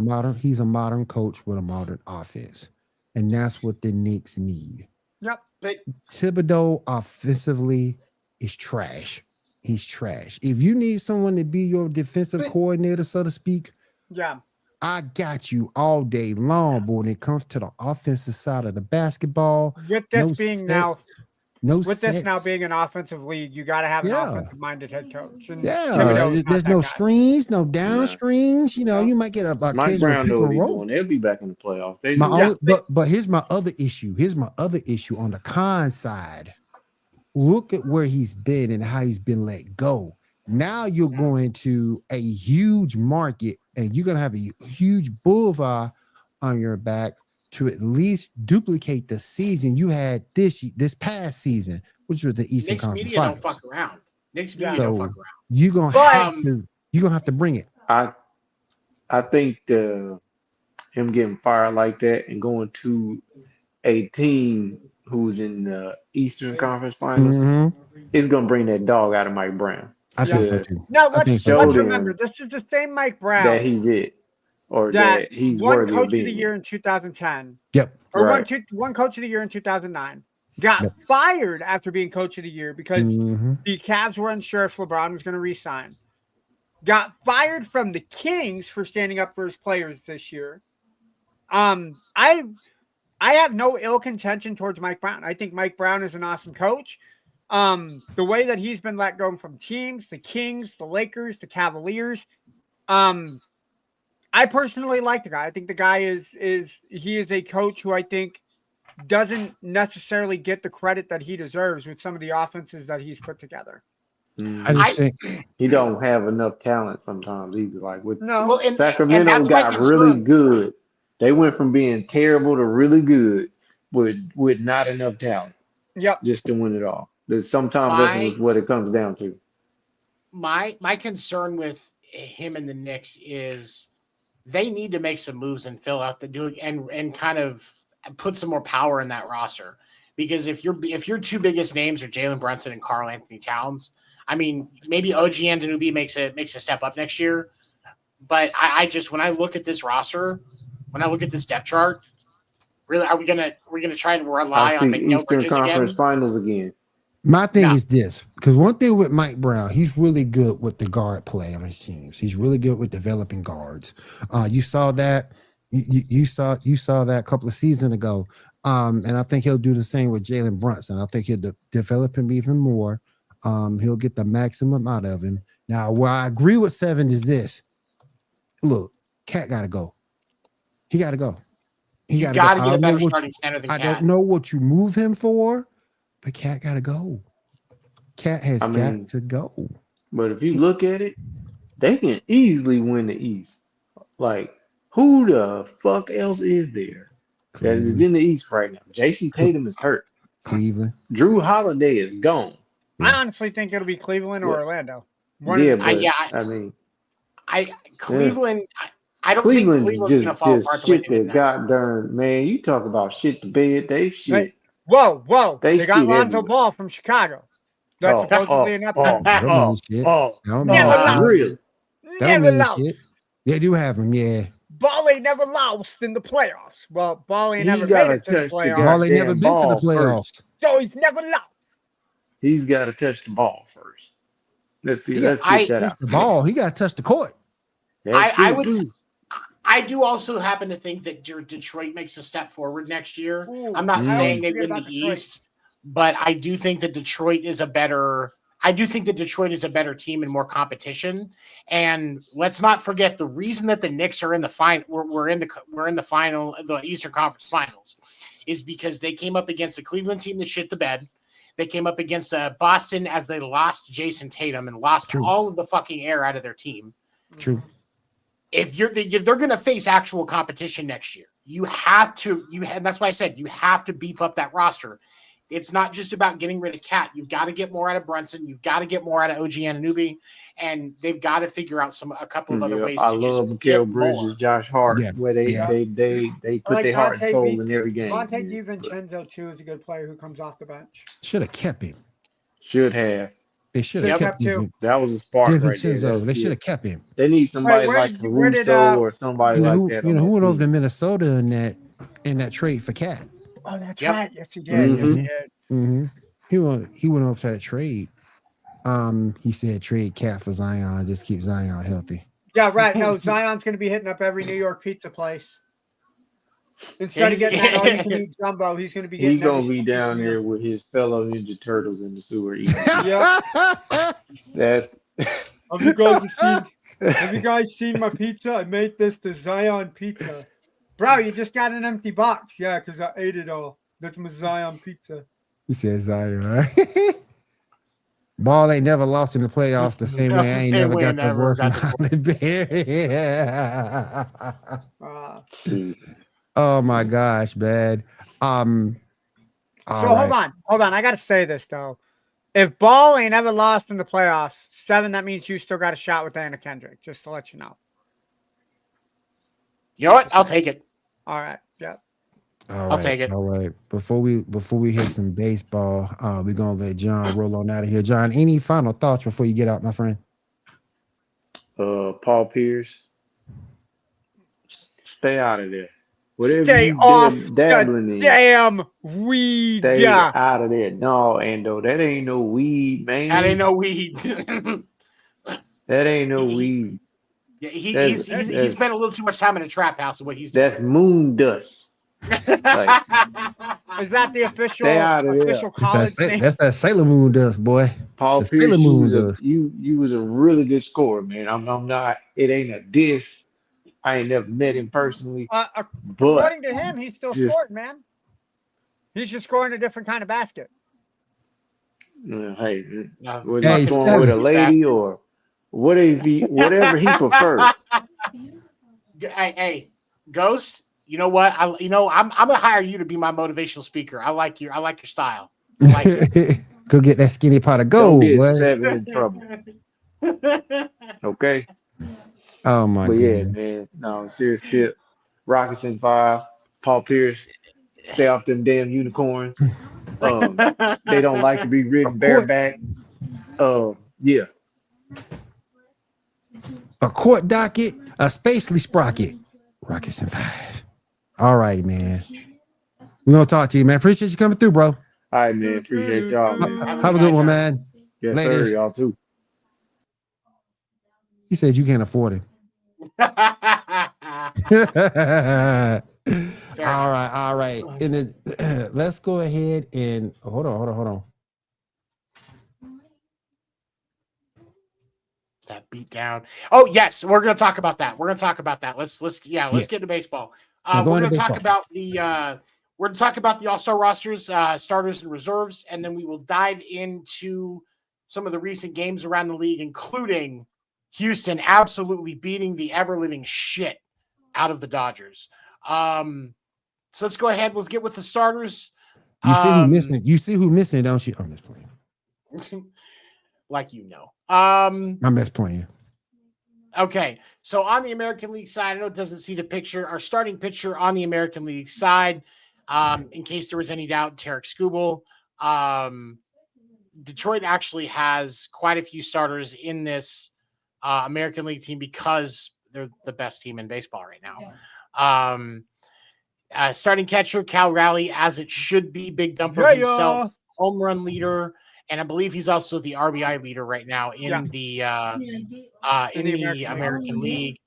a modern coach with a modern offense, and that's what the Knicks need. Yep. But Thibodeau offensively is trash. He's trash. If you need someone to be your defensive coordinator, so to speak, I got you all day long. But when it comes to the offensive side of the basketball, with this being now No With this now sense. being an offensive league, you got to have an Yeah. offensive-minded head coach. And Yeah, Thibodeau is not there's that no guy. screens, no down Nah. screens. You know, No. you might get a Mike occasional Brown pick know what and he's roll. doing. They'll be back in the playoffs. They My do. only, but here's my other issue. Here's my other issue on the con side. Look at where he's been and how he's been let go. Now you're going to a huge market and you're gonna have a huge bullseye on your back to at least duplicate the season you had this past season, which was the Eastern Knicks Conference media don't Finals. fuck around. Knicks media So don't fuck around. you're gonna But- have to bring it. I think him getting fired like that and going to a team who's in the Eastern Conference Finals Mhm. is gonna bring that dog out of Mike Brown. I think so to- too. No, I think let's so. Showed remember him this is the same Mike Brown that he's it, or that that he's won worthy Coach of of being the it. Year in 2010, Yep. or Right. won Coach of the Year in 2009. Got Yep. fired after being Coach of the Year because Mhm. the Cavs were unsure if LeBron was going to resign. Got fired from the Kings for standing up for his players this year. I have no ill contention towards Mike Brown. I think Mike Brown is an awesome coach. The way that he's been let go from teams, the Kings, the Lakers, the Cavaliers. I personally like the guy. I think the guy is a coach who I think doesn't necessarily get the credit that he deserves with some of the offenses that he's put together. I just think He don't have enough talent sometimes either. Like with No, Well, and Sacramento that's my got really concern. good. They went from being terrible to really good with not enough talent yep. just to win it all. Sometimes that's My- what it comes down to. My concern with him and the Knicks is they need to make some moves and fill out the doing and kind of put some more power in that roster. Because if your two biggest names are Jalen Brunson and Karl Anthony Towns, I mean, maybe OG Anunoby makes a step up next year. But I just, when I look at this roster, when I look at this depth chart, really, we're gonna try and rely I on see McNeil Eastern Bridges Conference again? Finals again. my thing No. is this, because one thing with Mike Brown, he's really good with the guard play on his teams. He's really good with developing guards. You saw that. You saw that a couple of seasons ago. And I think he'll do the same with Jalen Brunson. I think he'll develop him even more. He'll get the maximum out of him. Now, where I agree with Seven is this. Look, Cat got to go. He got to go. You gotta got to go. get I a don't know better what starting center than I Cat. don't know what you move him for, but Cat got to go. Cat has I mean, got to go. But if you look at it, they can easily win the East. Like, who the fuck else is there that is Cleveland. in the East right now? Jason Tatum is hurt. Cleveland. Drew Holiday is gone. I honestly think it'll be Cleveland or Yeah. Orlando. One of Yeah, the- but I mean, Cleveland. I don't Cleveland think Cleveland's gonna fall apart just the way shit they did that next. got darn man. You talk about shit the bed, they shit. Hey, whoa. They They got shit Lonzo everywhere. Ball from Chicago. That's Oh, supposedly an upgrade. That don't mean shit. oh, That don't oh, mean Never shit. really? That don't Never mean lost. shit. They do have him, yeah. Ball ain't never lost in the playoffs. Well, Ball ain't He never gotta made it to the touch the playoffs. guy. Ball they never Goddamn been to the ball playoffs. So he's never lost. He's got to touch the ball first. Let's He get I- that Touch out. the ball. He got to touch the court. That's I true, would- too. I do also happen to think that Detroit makes a step forward next year. Ooh, I'm not I saying always they forget win the about Detroit. East, but I do think that Detroit is a better. I do think that Detroit is a better team and more competition. And let's not forget the reason that the Knicks are in the final. We're in the final, the Eastern Conference Finals, is because they came up against the Cleveland team that shit the bed. They came up against Boston as they lost Jason Tatum and lost True. all of the fucking air out of their team. True. If they're going to face actual competition next year, you have to. And that's why I said you have to beef up that roster. It's not just about getting rid of Cat. You've got to get more out of Brunson. You've got to get more out of OG Anunoby, and they've got to figure out a couple of other Yeah, ways. I to love just Mikal get Bridges, more. Josh Hart, Yeah, where they yeah. put like their heart and Dante soul V- in every game. Monte Yeah, but DiVincenzo, too, is a good player who comes off the bench. Should have kept him. should have. They should Yep. have kept Kept him. That was a spark right there. Vincenzo. That's They it. should have kept him. They need somebody where like did- where did, Caruso or somebody You know, like who, that. you know on who went that over to team. Minnesota in that trade for Cat? Oh, that's Yep. right. Yes, he did. Mhm. Yes, he did. Mm-hmm. He went over to that trade. He said trade Cat for Zion. Just keep Zion healthy. Yeah, right. No, Zion's going to be hitting up every New York pizza place. Instead of getting that all-you-can-eat jumbo, he's going to be He getting gonna every be single down piece there of with his fellow Ninja Turtles in the sewer eating. Yep. That's Have you guys seen my pizza? I made this the Zion pizza. Bro, you just got an empty box. Yeah, because I ate it all. That's my Zion pizza. He says Zion. Ball ain't never lost in the playoffs the same way. I ain't never got the word from Holly Berry. Oh my gosh, man. Hold on. I gotta say this though. If Ball ain't ever lost in the playoffs, 7, that means you still got a shot with Anna Kendrick, just to let you know. You know what? I'll take it. All right. Yeah. I'll take it. All right. Before we hit some baseball, we're gonna let John roll on out of here. John, any final thoughts before you get out, my friend? Paul Pierce, stay out of there. Whatever Stay you off dabbling the in, damn weed. stay out of there. No, Ando, that ain't no weed, man. That ain't no weed. That ain't no weed. Yeah, he's spent a little too much time in a trap house. Is what he's doing. That's moon dust. Like, Is that the official stay out of there. official college name? That's that Sailor Moon dust, boy. Paul The Pierce, Sailor Moon dust. you was a really good scorer, man. I'm not. It ain't a diss. I ain't never met him personally, but According to him, he's still just- scoring, man. He's just scoring a different kind of basket. hey, No. was Hey, he scoring with a Seven. lady or whatever he prefers? Hey, Ghost. You know what? I'm gonna hire you to be my motivational speaker. I like your style. I like it. Go get that skinny pot of Don't gold, get boy. 7 in trouble, okay? Oh my But yeah, goodness. man. No, serious tip. Rockets in 5. Paul Pierce, stay off them damn unicorns. They don't like to be ridden bareback. Yeah. A court docket, a spacely sprocket. Rockets in 5. All right, man. We're gonna talk to you, man. Appreciate you coming through, bro. All right, man. Appreciate y'all, man. Have a good one, man. Yes, Ladies. sir. Y'all too. He said you can't afford it. All right. And let's go ahead and hold on. That beat down. Oh yes, we're gonna talk about that. Let's get into baseball. Now go We're into gonna talk baseball. about the All-Star rosters, starters and reserves, and then we will dive into some of the recent games around the league, including Houston absolutely beating the ever-living shit out of the Dodgers. So let's go ahead. Let's get with the starters. You see who missing? You see who missing, don't you? I'm just playing. Like you know. I'm just playing. Okay, so on the American League side, I know it doesn't see the picture. Our starting pitcher on the American League side, in case there was any doubt, Tarek Skubal. Detroit actually has quite a few starters in this American League team because they're the best team in baseball right now. Starting catcher, Cal Raleigh, as it should be, Big Dumper himself, home run leader. And I believe he's also the RBI leader right now in the American League.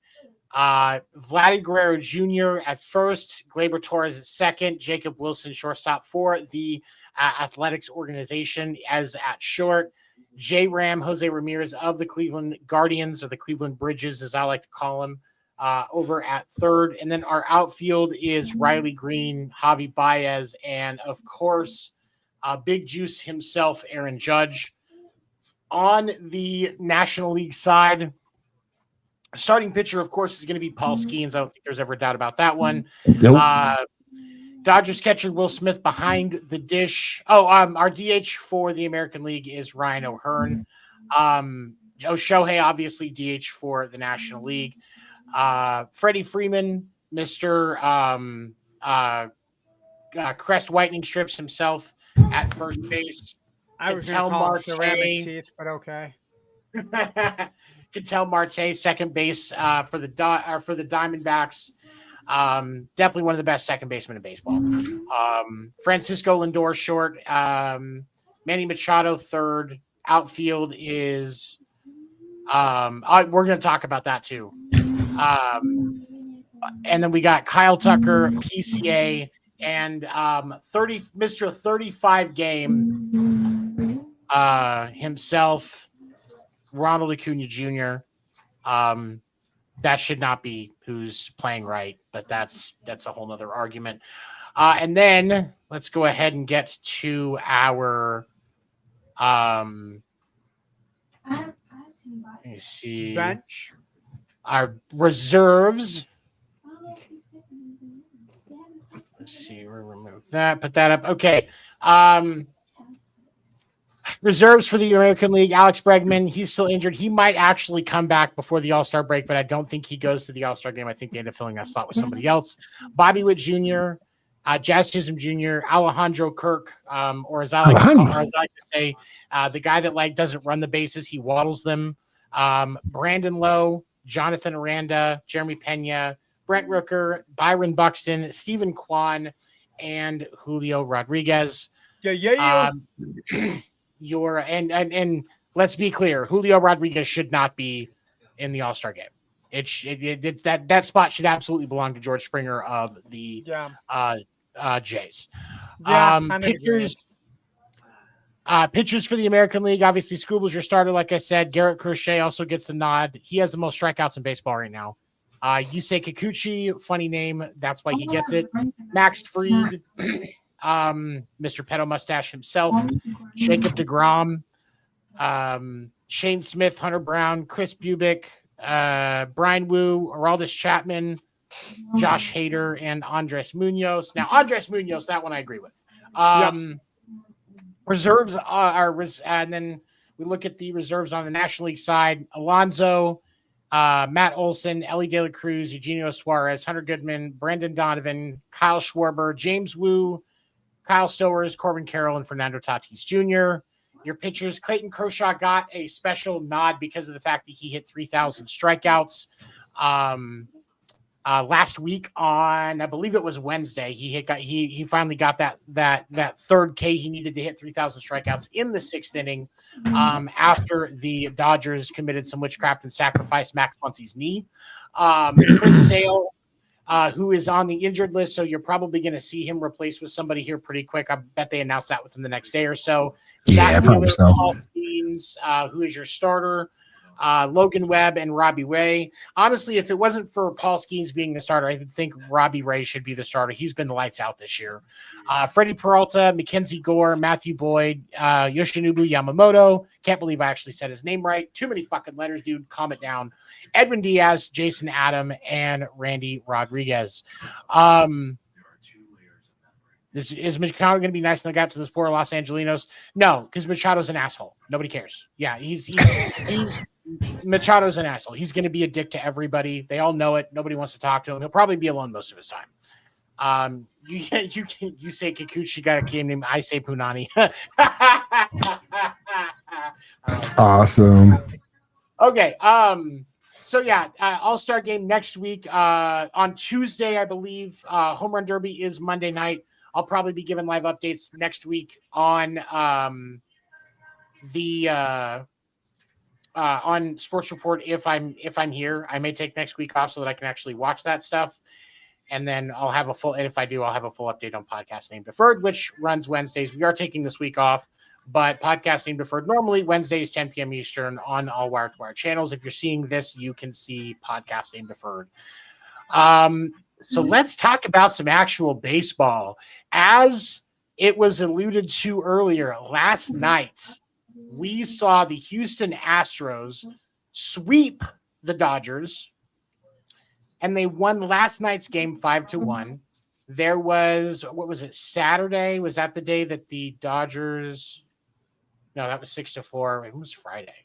Vladdy Guerrero Jr. at first, Gleyber Torres at second, Jacob Wilson shortstop for the Athletics organization as at short. J-Ram, Jose Ramirez of the Cleveland Guardians, or the Cleveland Bridges, as I like to call him, over at third. And then our outfield is Riley Green, Javi Baez, and of course, Big Juice himself, Aaron Judge. On the National League side, starting pitcher, of course, is going to be Paul Skeens. I don't think there's ever a doubt about that one. Nope. Dodgers catcher Will Smith behind the dish. Our DH for the American League is Ryan O'Hearn. Shohei, obviously, DH for the National League. Freddie Freeman, Mr. Crest Whitening Strips himself at first base. I was going to call it ceramic teeth, but okay. Ketel Marte, second base for the Diamondbacks. Definitely one of the best second basemen in baseball. Francisco Lindor short. Manny Machado third. Outfield is we're going to talk about that too. and then we got Kyle Tucker, PCA, and Mr. 35 game himself, Ronald Acuna Jr. That should not be who's playing right, but that's a whole nother argument. And then let's go ahead and get to our let me see. Bench. Our reserves. Let's see. We'll remove that. Put that up. Okay. Reserves for the American League. Alex Bregman. He's still injured. He might actually come back before the All-Star break, but I don't think he goes to the All-Star game. I think they end up filling that slot with somebody else. Bobby Witt Jr., Jazz Chisholm Jr., Alejandro Kirk, or as I like to say, the guy that doesn't run the bases, he waddles them. Brandon Lowe, Jonathan Aranda, Jeremy Pena, Brent Rooker, Byron Buxton, Stephen Kwan, and Julio Rodriguez. Yeah. And let's be clear, Julio Rodriguez should not be in the All-Star game. That spot should absolutely belong to George Springer of the Jays. Pitchers for the American League. Obviously, Scooble's your starter, like I said. Garrett Crochet also gets the nod. He has the most strikeouts in baseball right now. Yusei Kikuchi, funny name. That's why he gets it. Max Fried, Mr. Pedo Mustache himself. Jacob deGrom, Shane Smith, Hunter Brown, Chris Bubick, Brian Wu, Aroldis Chapman, Josh Hader, and Andres Munoz. Now, Andres Munoz, that one I agree with. Reserves and then we look at the reserves on the National League side. Alonso, Matt Olson, Ellie De La Cruz, Eugenio Suarez, Hunter Goodman, Brandon Donovan, Kyle Schwarber, James Wu, Kyle Stowers, Corbin Carroll, and Fernando Tatis Jr. Your pitchers, Clayton Kershaw got a special nod because of the fact that he hit 3,000 strikeouts. Last week on, I believe it was Wednesday, he finally got that third K he needed to hit 3,000 strikeouts in the sixth inning after the Dodgers committed some witchcraft and sacrificed Max Muncy's knee. Chris Sale, who is on the injured list, so you're probably going to see him replaced with somebody here pretty quick. I bet they announced that with him the next day or so. Yeah, probably so. Paul Skeens, who is your starter. Logan Webb and Robbie Ray. Honestly, if it wasn't for Paul Skeens being the starter, I would think Robbie Ray should be the starter. He's been the lights out this year. Freddie Peralta, Mackenzie Gore, Matthew Boyd, Yoshinobu Yamamoto. Can't believe I actually said his name right. Too many fucking letters, dude. Calm it down. Edwin Diaz, Jason Adam, and Randy Rodriguez. Is Machado going to be nice in the gap to this poor Los Angelinos? No, because Machado's an asshole. Nobody cares. Yeah, he's Machado's an asshole. He's going to be a dick to everybody. They all know it. Nobody wants to talk to him. He'll probably be alone most of his time. You say Kikuchi got a game named I say Punani. Awesome. Okay. So yeah, All-Star game next week on Tuesday, I believe. Home Run Derby is Monday night. I'll probably be giving live updates next week on on Sports Report if I'm here. I may take next week off so that I can actually watch that stuff, and then I'll have a full. And if I do, I'll have a full update on Podcast Name Deferred, which runs Wednesdays. We are taking this week off, but Podcast Name Deferred normally Wednesdays 10 p.m. Eastern on all Wire to Wire channels. If you're seeing this, you can see Podcast Name Deferred. So let's talk about some actual baseball. As it was alluded to earlier, last night we saw the Houston Astros sweep the Dodgers, and they won last night's game 5-1. There was, what was it, Saturday? Was that the day that the Dodgers? No, that was 6-4. It was Friday.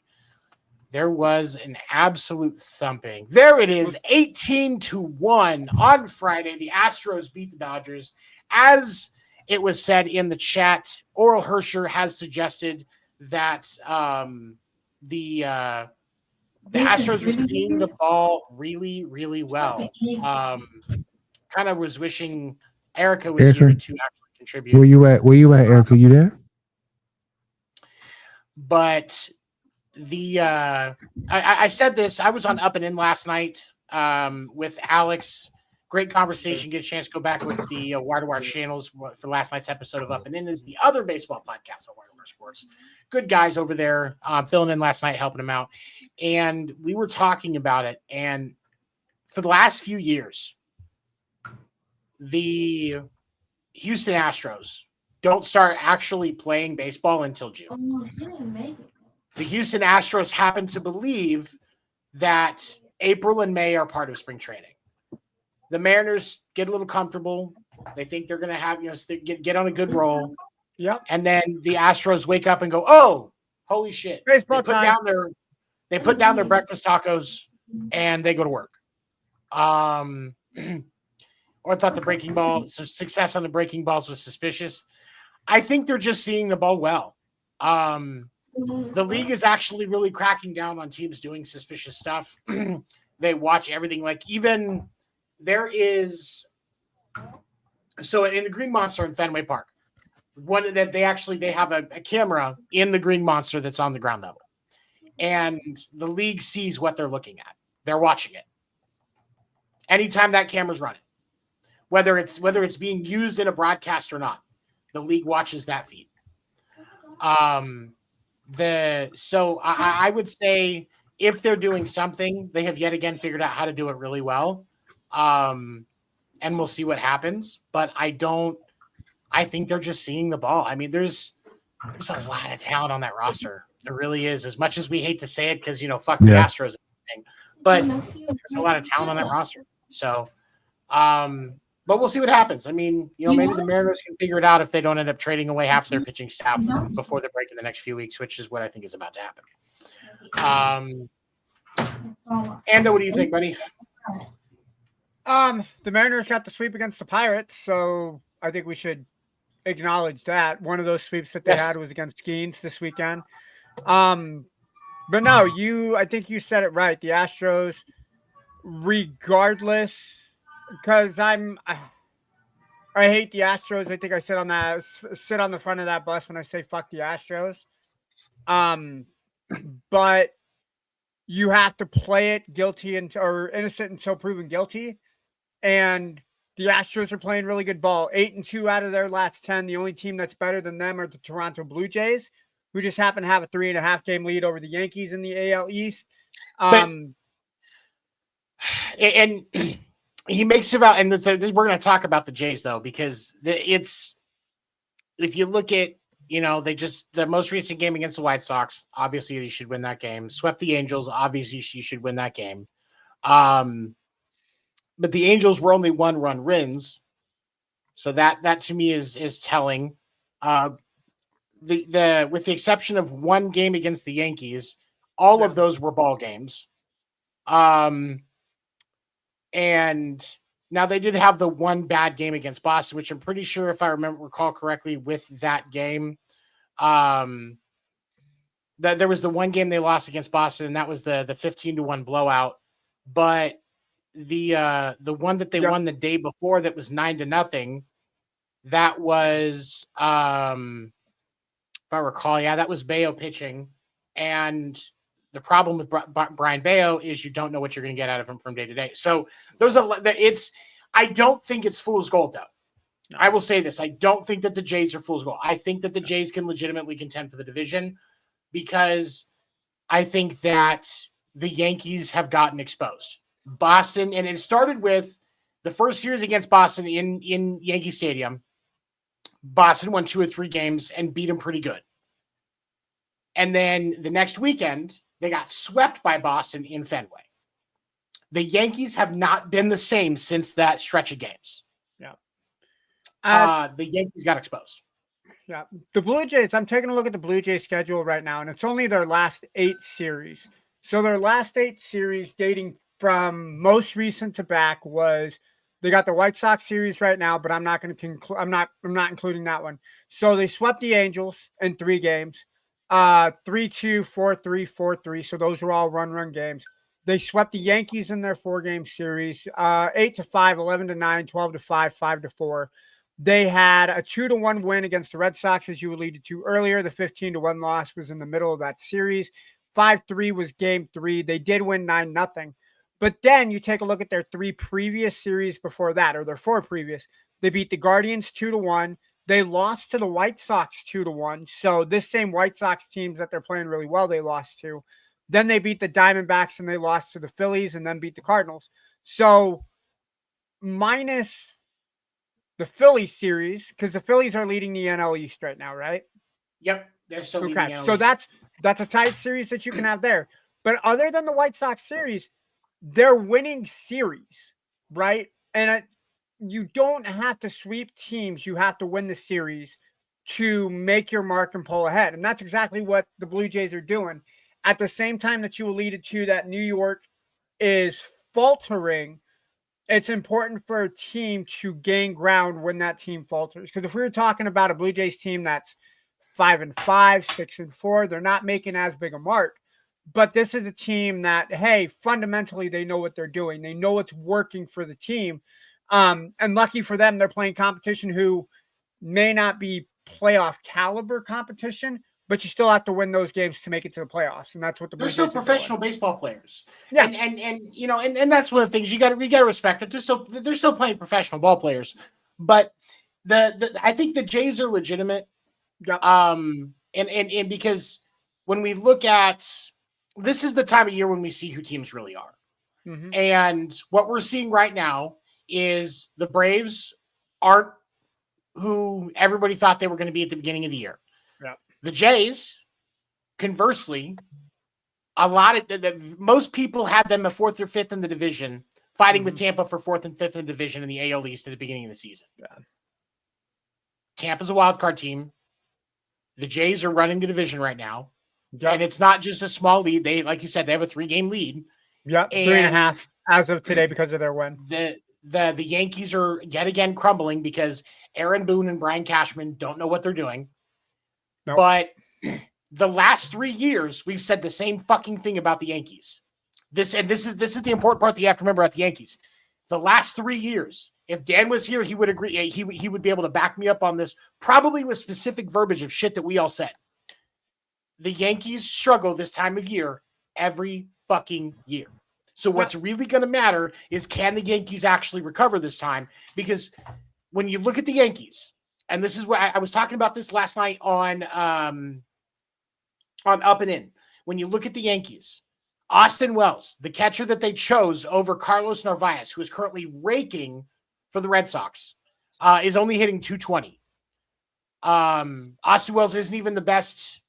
There was an absolute thumping. There it is, 18-1 on Friday. The Astros beat the Dodgers. As it was said in the chat, Oral Hersher has suggested that the Astros were seeing the ball really, really well. Kind of was wishing Erica was here to actually contribute. Where you at, Erica? You there? But I said this. I was on Up and In last night with Alex Great conversation. Get a chance to go back with the Wire to Wire channels for last night's episode of Up and In is the other baseball podcast on Wire to Wire Sports. Good guys over there filling in last night, helping them out. And we were talking about it. And for the last few years, the Houston Astros don't start actually playing baseball until June. The Houston Astros happen to believe that April and May are part of spring training. The Mariners get a little comfortable. They think they're going to have, get on a good roll. Yep. And then the Astros wake up and go, "Oh, holy shit!" Baseball They time. put down their breakfast tacos and they go to work. Or thought the breaking ball, so success on the breaking balls was suspicious. I think they're just seeing the ball well. The league is actually really cracking down on teams doing suspicious stuff. They watch everything. Like even there is, so in the Green Monster in Fenway Park, one that they have a camera in the Green Monster that's on the ground level, and the league sees what they're looking at. They're watching it. Anytime that camera's running, whether it's being used in a broadcast or not, the league watches that feed. I would say if they're doing something, they have yet again figured out how to do it really well. And we'll see what happens. But I think they're just seeing the ball. I mean, there's a lot of talent on that roster. There really is. As much as we hate to say it, because fuck the Astros, but there's a lot of talent on that roster. So, but we'll see what happens. I mean, maybe the Mariners can figure it out if they don't end up trading away half their pitching staff before the break in the next few weeks, which is what I think is about to happen. Ando, what do you think, buddy? The Mariners got the sweep against the Pirates, so I think we should acknowledge that. One of those sweeps that they had was against Skeens this weekend. But no, I think you said it right. The Astros, regardless, because I hate the Astros. I think I sit on the front of that bus when I say fuck the Astros. But you have to play it guilty or innocent until proven guilty. And the Astros are playing really good ball. 8-2 out of their last 10. The only team that's better than them are the Toronto Blue Jays, who just happen to have a 3.5 game lead over the Yankees in the AL East. And he makes about, and we're going to talk about the Jays though, because if you look at, the most recent game against the White Sox, obviously you should win that game. Swept the Angels, obviously you should win that game. But the Angels were only 1-run wins, so that to me is telling. With the exception of one game against the Yankees, all of those were ball games. And now they did have the one bad game against Boston, which I'm pretty sure, if I recall correctly, with that game, that there was the one game they lost against Boston, and that was the 15-1 blowout. But the one that they won the day before, that was 9-0, that was, if I recall, that was Bayo pitching, and the problem with Brian Bayo is you don't know what you're going to get out of him from day to day. So I don't think it's fool's gold, though. No. I will say this. I don't think that the Jays are fool's gold. I think that the Jays can legitimately contend for the division, because I think that the Yankees have gotten exposed. Boston, and it started with the first series against Boston in Yankee Stadium. Boston won 2 or 3 games and beat them pretty good. And then the next weekend, they got swept by Boston in Fenway. The Yankees have not been the same since that stretch of games. Yeah. The Yankees got exposed. Yeah. The Blue Jays, I'm taking a look at the Blue Jays schedule right now, and it's only their last 8 series. So their last 8 series dating from most recent to back was, they got the White Sox series right now, but I'm not going to I'm not including that one. So they swept the Angels in 3 games. 3-2, 4-3, 4-3. So those were all run games. They swept the Yankees in their 4-game series, 8-5, 11-9, 12-5, 5-4. They had a 2-1 win against the Red Sox, as you alluded to earlier. The 15-1 loss was in the middle of that series. 5-3 was game 3. They did win 9-0. But then you take a look at their 3 previous series before that, or their 4 previous. They beat the Guardians 2-1. They lost to the White Sox 2-1. So this same White Sox teams that they're playing really well, they lost to. Then they beat the Diamondbacks and they lost to the Phillies and then beat the Cardinals. So minus the Phillies series, because the Phillies are leading the NL East right now, right? Yep, they're still leading Okay, the NL so East. that's a tight series that you can have there. But other than the White Sox series, they're winning series, right? And you don't have to sweep teams. You have to win the series to make your mark and pull ahead. And that's exactly what the Blue Jays are doing. At the same time that you alluded to that New York is faltering, it's important for a team to gain ground when that team falters. Because if we were talking about a Blue Jays team that's 5-5, 6-4, they're not making as big a mark. But this is a team that, hey, fundamentally, they know what they're doing. They know what's working for the team. And lucky for them, they're playing competition who may not be playoff caliber competition, but you still have to win those games to make it to the playoffs. And that's what the Blue They're still Jays are professional doing. baseball players. Yeah. And you know, and that's one of the things you got to respect it. They're still playing professional ball players. But I think the Jays are legitimate. Yep. And because when we look at, this is the time of year when we see who teams really are. Mm-hmm. And what we're seeing right now is the Braves aren't who everybody thought they were going to be at the beginning of the year. Yep. The Jays, conversely, most people had them at 4th or 5th in the division, fighting with Tampa for 4th and 5th in the division in the AL East at the beginning of the season. Yeah. Tampa's a wild card team. The Jays are running the division right now. Yep. And it's not just a small lead. They, like you said, they have a 3-game lead. Yep. 3.5 as of today because of their win. The Yankees are yet again crumbling because Aaron Boone and Brian Cashman don't know what they're doing. Nope. But the last 3 years, we've said the same fucking thing about the Yankees. This is the important part that you have to remember about the Yankees. The last 3 years, if Dan was here, he would agree. He would be able to back me up on this, probably with specific verbiage of shit that we all said. The Yankees struggle this time of year every fucking year. So what's really going to matter is, can the Yankees actually recover this time? Because when you look at the Yankees, and this is what I was talking about this last night on Up and In. When you look at the Yankees, Austin Wells, the catcher that they chose over Carlos Narvaez, who is currently raking for the Red Sox, is only hitting .220. Austin Wells isn't even the best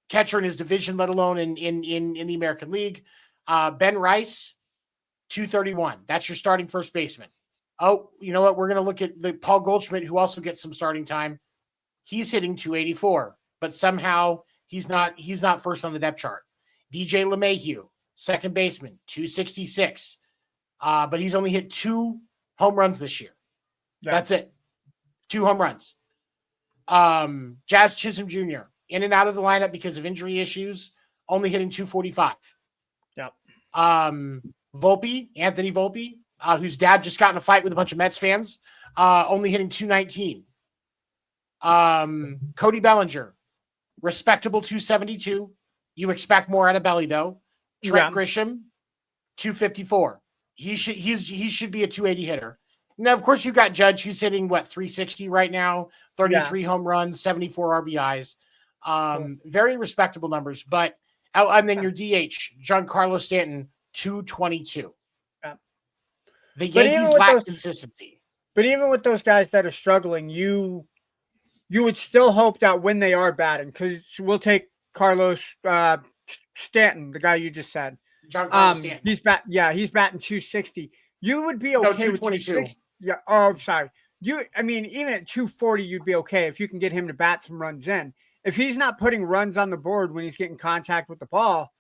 catcher in his division, let alone in the American League. Ben Rice, .231. That's your starting first baseman. Oh, you know what? We're going to look at the Paul Goldschmidt, who also gets some starting time. He's hitting .284, but somehow he's not first on the depth chart. DJ LeMahieu, second baseman, .266. But he's only hit 2 home runs this year. Yeah. That's it. 2 home runs. Jazz Chisholm Jr., in and out of the lineup because of injury issues, only hitting .245. Yep. Volpe, Anthony Volpe, whose dad just got in a fight with a bunch of Mets fans, only hitting .219. Cody Bellinger, respectable .272. You expect more out of Belly, though. Trent Grisham, .254. He should be a .280 hitter. Now, of course, you've got Judge, who's hitting, .360 right now, 33 home runs, 74 RBIs. Very respectable numbers. But and then your DH, Giancarlo Stanton, .222. Yeah. The Yankees lack consistency. But even with those guys that are struggling, you would still hope that when they are batting, because we'll take Carlos Stanton, the guy you just said. Giancarlo Stanton. He's batting .260. You would be okay with .222. Yeah. Oh, sorry. Even at .240, you'd be okay if you can get him to bat some runs in. If he's not putting runs on the board when he's getting contact with the ball,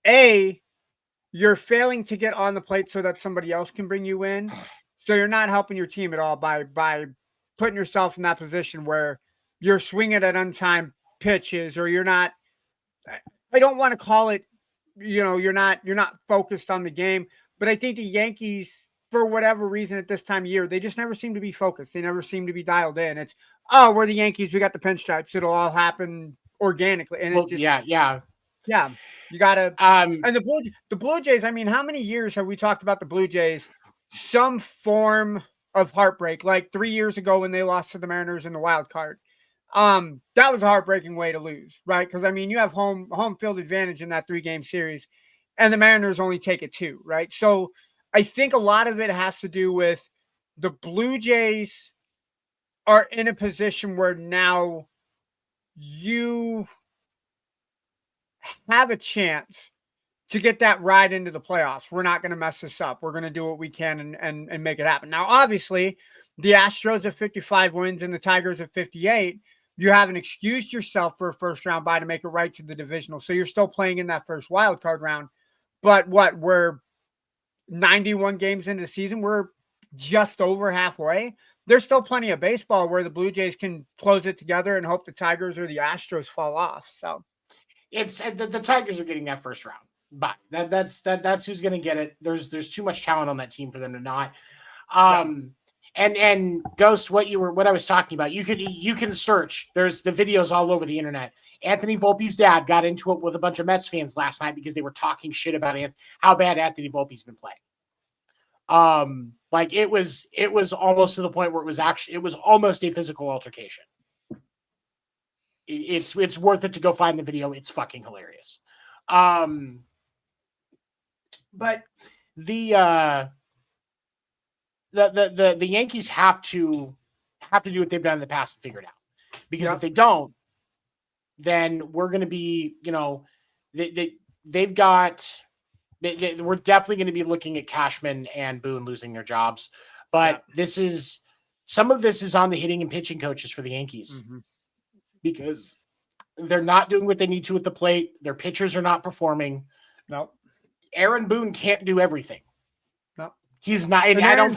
you're failing to get on the plate so that somebody else can bring you in. So you're not helping your team at all by putting yourself in that position where you're swinging at untimed pitches, or you're not. I don't want to call it, you're not focused on the game. But I think the Yankees, for whatever reason at this time of year, they just never seem to be focused. They never seem to be dialed in. It's, we're the Yankees. We got the pinstripes. It'll all happen organically. And yeah. You got to. Um, And the Blue Jays. I mean, how many years have we talked about the Blue Jays? Some form of heartbreak, like 3 years ago when they lost to the Mariners in the wild card. That was a heartbreaking way to lose, right? Because I mean, you have home field advantage in that 3-game series, and the Mariners only take it 2, right? So I think a lot of it has to do with the Blue Jays are in a position where now you have a chance to get that ride into the playoffs. We're not going to mess this up. We're going to do what we can and make it happen. Now, obviously, the Astros have 55 wins and the Tigers have 58. You haven't excused yourself for a first-round bye to make it right to the divisional. So you're still playing in that first wild card round. But we're 91 games into the season. We're just over halfway. There's still plenty of baseball where the Blue Jays can close it together and hope the Tigers or the Astros fall off. So it's the Tigers are getting that first round, but that's who's going to get it. There's too much talent on that team for them to not. And Ghost, what I was talking about, you can search. There's the videos all over the internet. Anthony Volpe's dad got into it with a bunch of Mets fans last night because they were talking shit about how bad Anthony Volpe's been playing. Like it was almost to the point where it was almost a physical altercation. It's worth it to go find the video. It's fucking hilarious. But the Yankees have to do what they've done in the past and figure it out. Because if they don't, then we're going to be, we're definitely going to be looking at Cashman and Boone losing their jobs. But some of this is on the hitting and pitching coaches for the Yankees because they're not doing what they need to at the plate. Their pitchers are not performing. No, Aaron Boone can't do everything. No, he's not. And I don't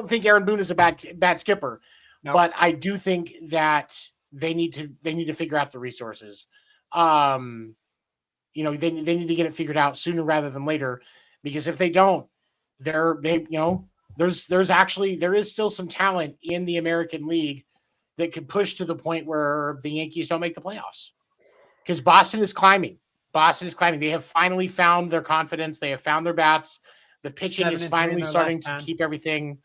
think Aaron Boone is a bad skipper, but I do think that they need to figure out the resources. They need to get it figured out sooner rather than later, because if they don't, there is still some talent in the American League that could push to the point where the Yankees don't make the playoffs. Because Boston is climbing. They have finally found their confidence. They have found their bats. The pitching is finally starting to keep everything.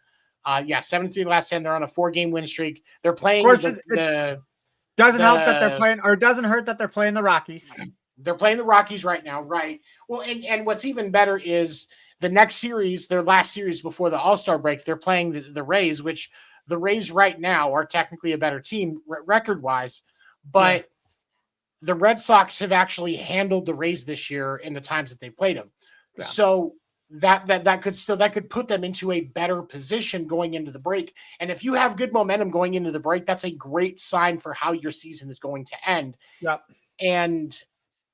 7-3 last 10. They're on a 4-game win streak. They're playing doesn't help that they're playing, or doesn't hurt that they're playing the Rockies. They're playing the Rockies right now, right? Well, and what's even better is the next series, their last series before the All-Star break, they're playing the Rays, which the Rays right now are technically a better team record-wise, but the Red Sox have actually handled the Rays this year in the times that they played them. Yeah. So that could put them into a better position going into the break. And if you have good momentum going into the break, that's a great sign for how your season is going to end. Yep. And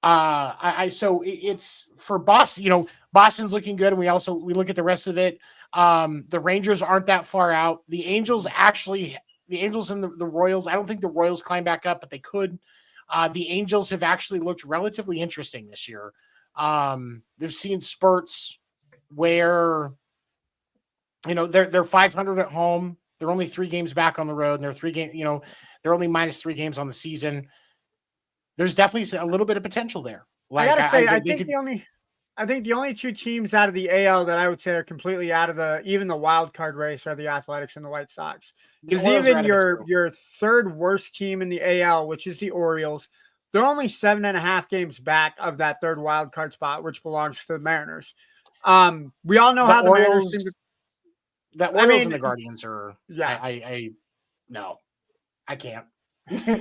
so it's for Boston, Boston's looking good. And we look at the rest of it. The Rangers aren't that far out. The Angels and the Royals, I don't think the Royals climb back up, but they could. The Angels have actually looked relatively interesting this year. They've seen spurts where, they're 500 at home. They're only 3 games back on the road, and they're only minus 3 games on the season. There's definitely a little bit of potential there. I gotta say, I think the only 2 teams out of the AL that I would say are completely out of even the wild card race are the Athletics and the White Sox. Because even your third worst team in the AL, which is the Orioles, they're only 7.5 games back of that third wild card spot, which belongs to the Mariners. We all know how the Mariners seem to. The Orioles and the Guardians are. Yeah, no, I can't.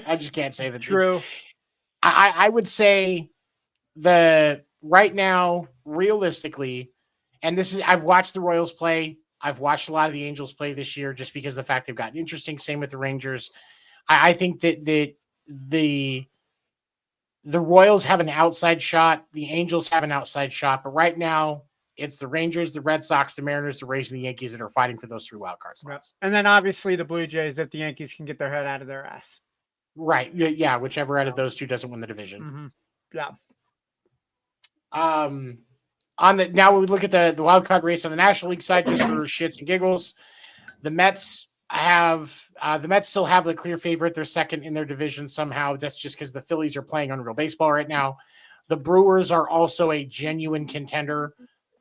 I just can't say that. True. I would say right now, realistically, and I've watched the Royals play. I've watched a lot of the Angels play this year just because of the fact they've gotten interesting. Same with the Rangers. I think that the Royals have an outside shot. The Angels have an outside shot. But right now, it's the Rangers, the Red Sox, the Mariners, the Rays, and the Yankees that are fighting for those 3 wild card spots. And then obviously the Blue Jays, if the Yankees can get their head out of their ass. Right. Yeah. Whichever out of those 2 doesn't win the division. Mm-hmm. Yeah. Now we look at the wild card race on the National League side, just for shits and giggles. The Mets still have the clear favorite. They're second in their division somehow. That's just because the Phillies are playing unreal baseball right now. The Brewers are also a genuine contender.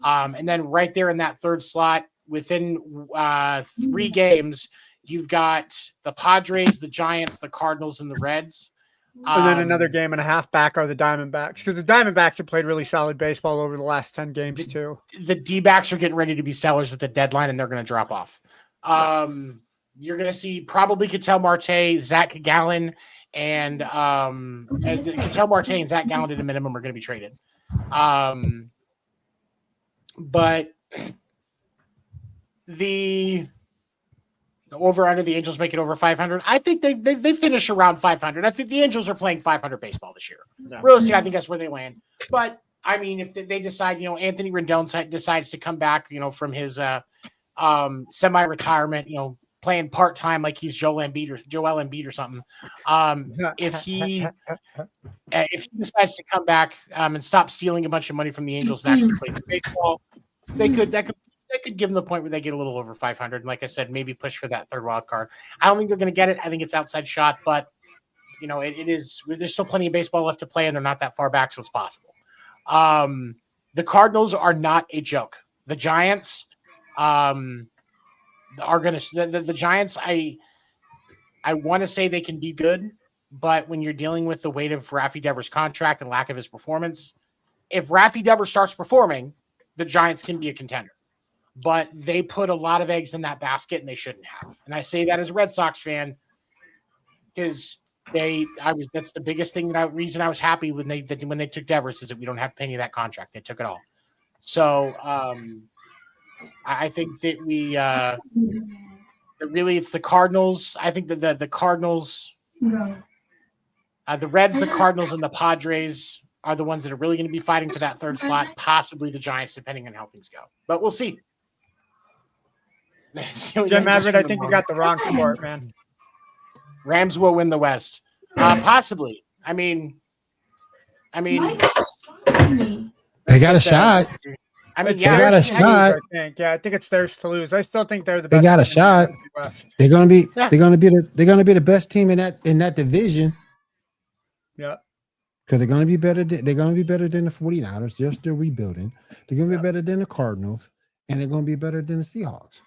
And then right there in that third slot, within 3 games, you've got the Padres, the Giants, the Cardinals, and the Reds. And then another game and a half back are the Diamondbacks, because the Diamondbacks have played really solid baseball over the last 10 games too. The D-backs are getting ready to be sellers at the deadline, and they're going to drop off. You're going to see probably Ketel Marte, Zach Gallen, and Ketel Marte and Zach Gallen at a minimum are going to be traded. But the over under, the Angels make it over 500. I think they finish around 500. I think the Angels are playing 500 baseball this year. Yeah. Realistically, I think that's where they land. But I mean, if they decide, Anthony Rendon decides to come back, from his semi-retirement, playing part-time like he's Joel Embiid or something. If he decides to come back and stop stealing a bunch of money from the Angels and actually play baseball, they could give them the point where they get a little over 500. And like I said, maybe push for that third wild card. I don't think they're going to get it. I think it's outside shot, but it is. There's still plenty of baseball left to play, and they're not that far back, so it's possible. The Cardinals are not a joke. The Giants are going to. The Giants, I want to say they can be good, but when you're dealing with the weight of Rafi Devers' contract and lack of his performance, if Rafi Devers starts performing, the Giants can be a contender. But they put a lot of eggs in that basket, and they shouldn't have. And I say that as a Red Sox fan because that's the biggest thing reason I was happy when they took Devers is that we don't have to pay any of that contract. They took it all. So I think that really it's the Cardinals. I think that the Cardinals, the Reds, the Cardinals, and the Padres are the ones that are really going to be fighting for that third slot. Possibly the Giants, depending on how things go. But we'll see. Jim Everett, I think you got the wrong sport, man. Rams will win the West. Possibly. I mean, they got a shot. They got a shot. I think it's theirs to lose. I still think they're the best. They got a shot. They're gonna be the best team in that division. Yeah. Because they're gonna be better than the 49ers. They're still rebuilding. They're gonna be better than the Cardinals, and they're gonna be better than the Seahawks.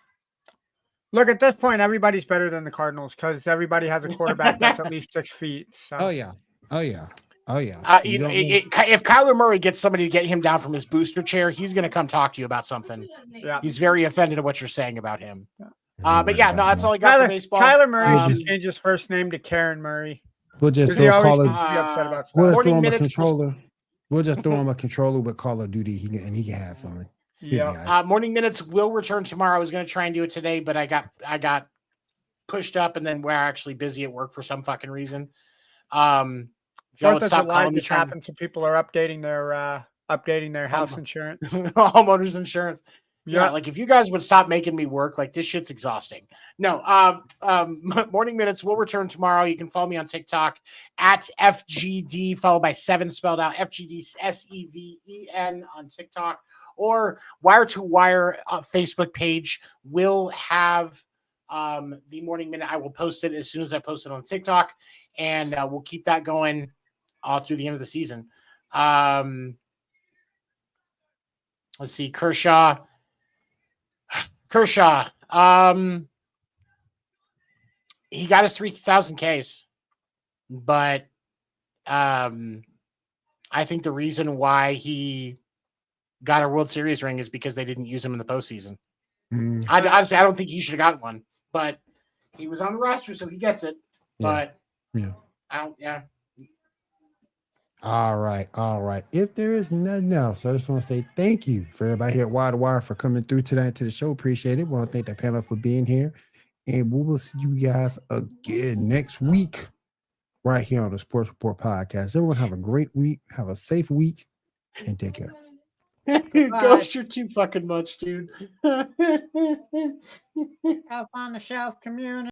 Look, at this point, everybody's better than the Cardinals because everybody has a quarterback that's at least 6 feet. So. Oh yeah. If Kyler Murray gets somebody to get him down from his booster chair, he's going to come talk to you about something. Yeah. He's very offended at what you're saying about him. But yeah, no, that's all I got for baseball. Kyler Murray should change his first name to Karen Murray. We'll just throw upset about we'll just throw him a controller. We'll just throw him a controller with Call of Duty, and he can have fun. Yeah. Morning Minutes will return tomorrow. I was going to try and do it today, but I got pushed up, and then we're actually busy at work for some fucking reason. If y'all would stop calling me, happens so people are updating their house insurance, homeowners insurance. Yeah, like if you guys would stop making me work, like this shit's exhausting. No, Morning Minutes will return tomorrow. You can follow me on TikTok at FGD, followed by 7 spelled out, FGD SEVEN on TikTok, or Wire to Wire Facebook page will have the Morning Minute. I will post it as soon as I post it on TikTok, and we'll keep that going through the end of the season. Let's see, Kershaw. He got his 3,000 Ks, but I think the reason why he got a World Series ring is because they didn't use him in the postseason. Honestly, I don't think he should have gotten one, but he was on the roster, so he gets it. But I don't. Yeah. All right. If there is nothing else, I just want to say thank you for everybody here at Wire to Wire for coming through tonight to the show. Appreciate it. Want to thank the panel for being here, and we will see you guys again next week right here on the Sports Report Podcast. Everyone have a great week, have a safe week, and take care. Ghost, you're too fucking much, dude. Up on the shelf community.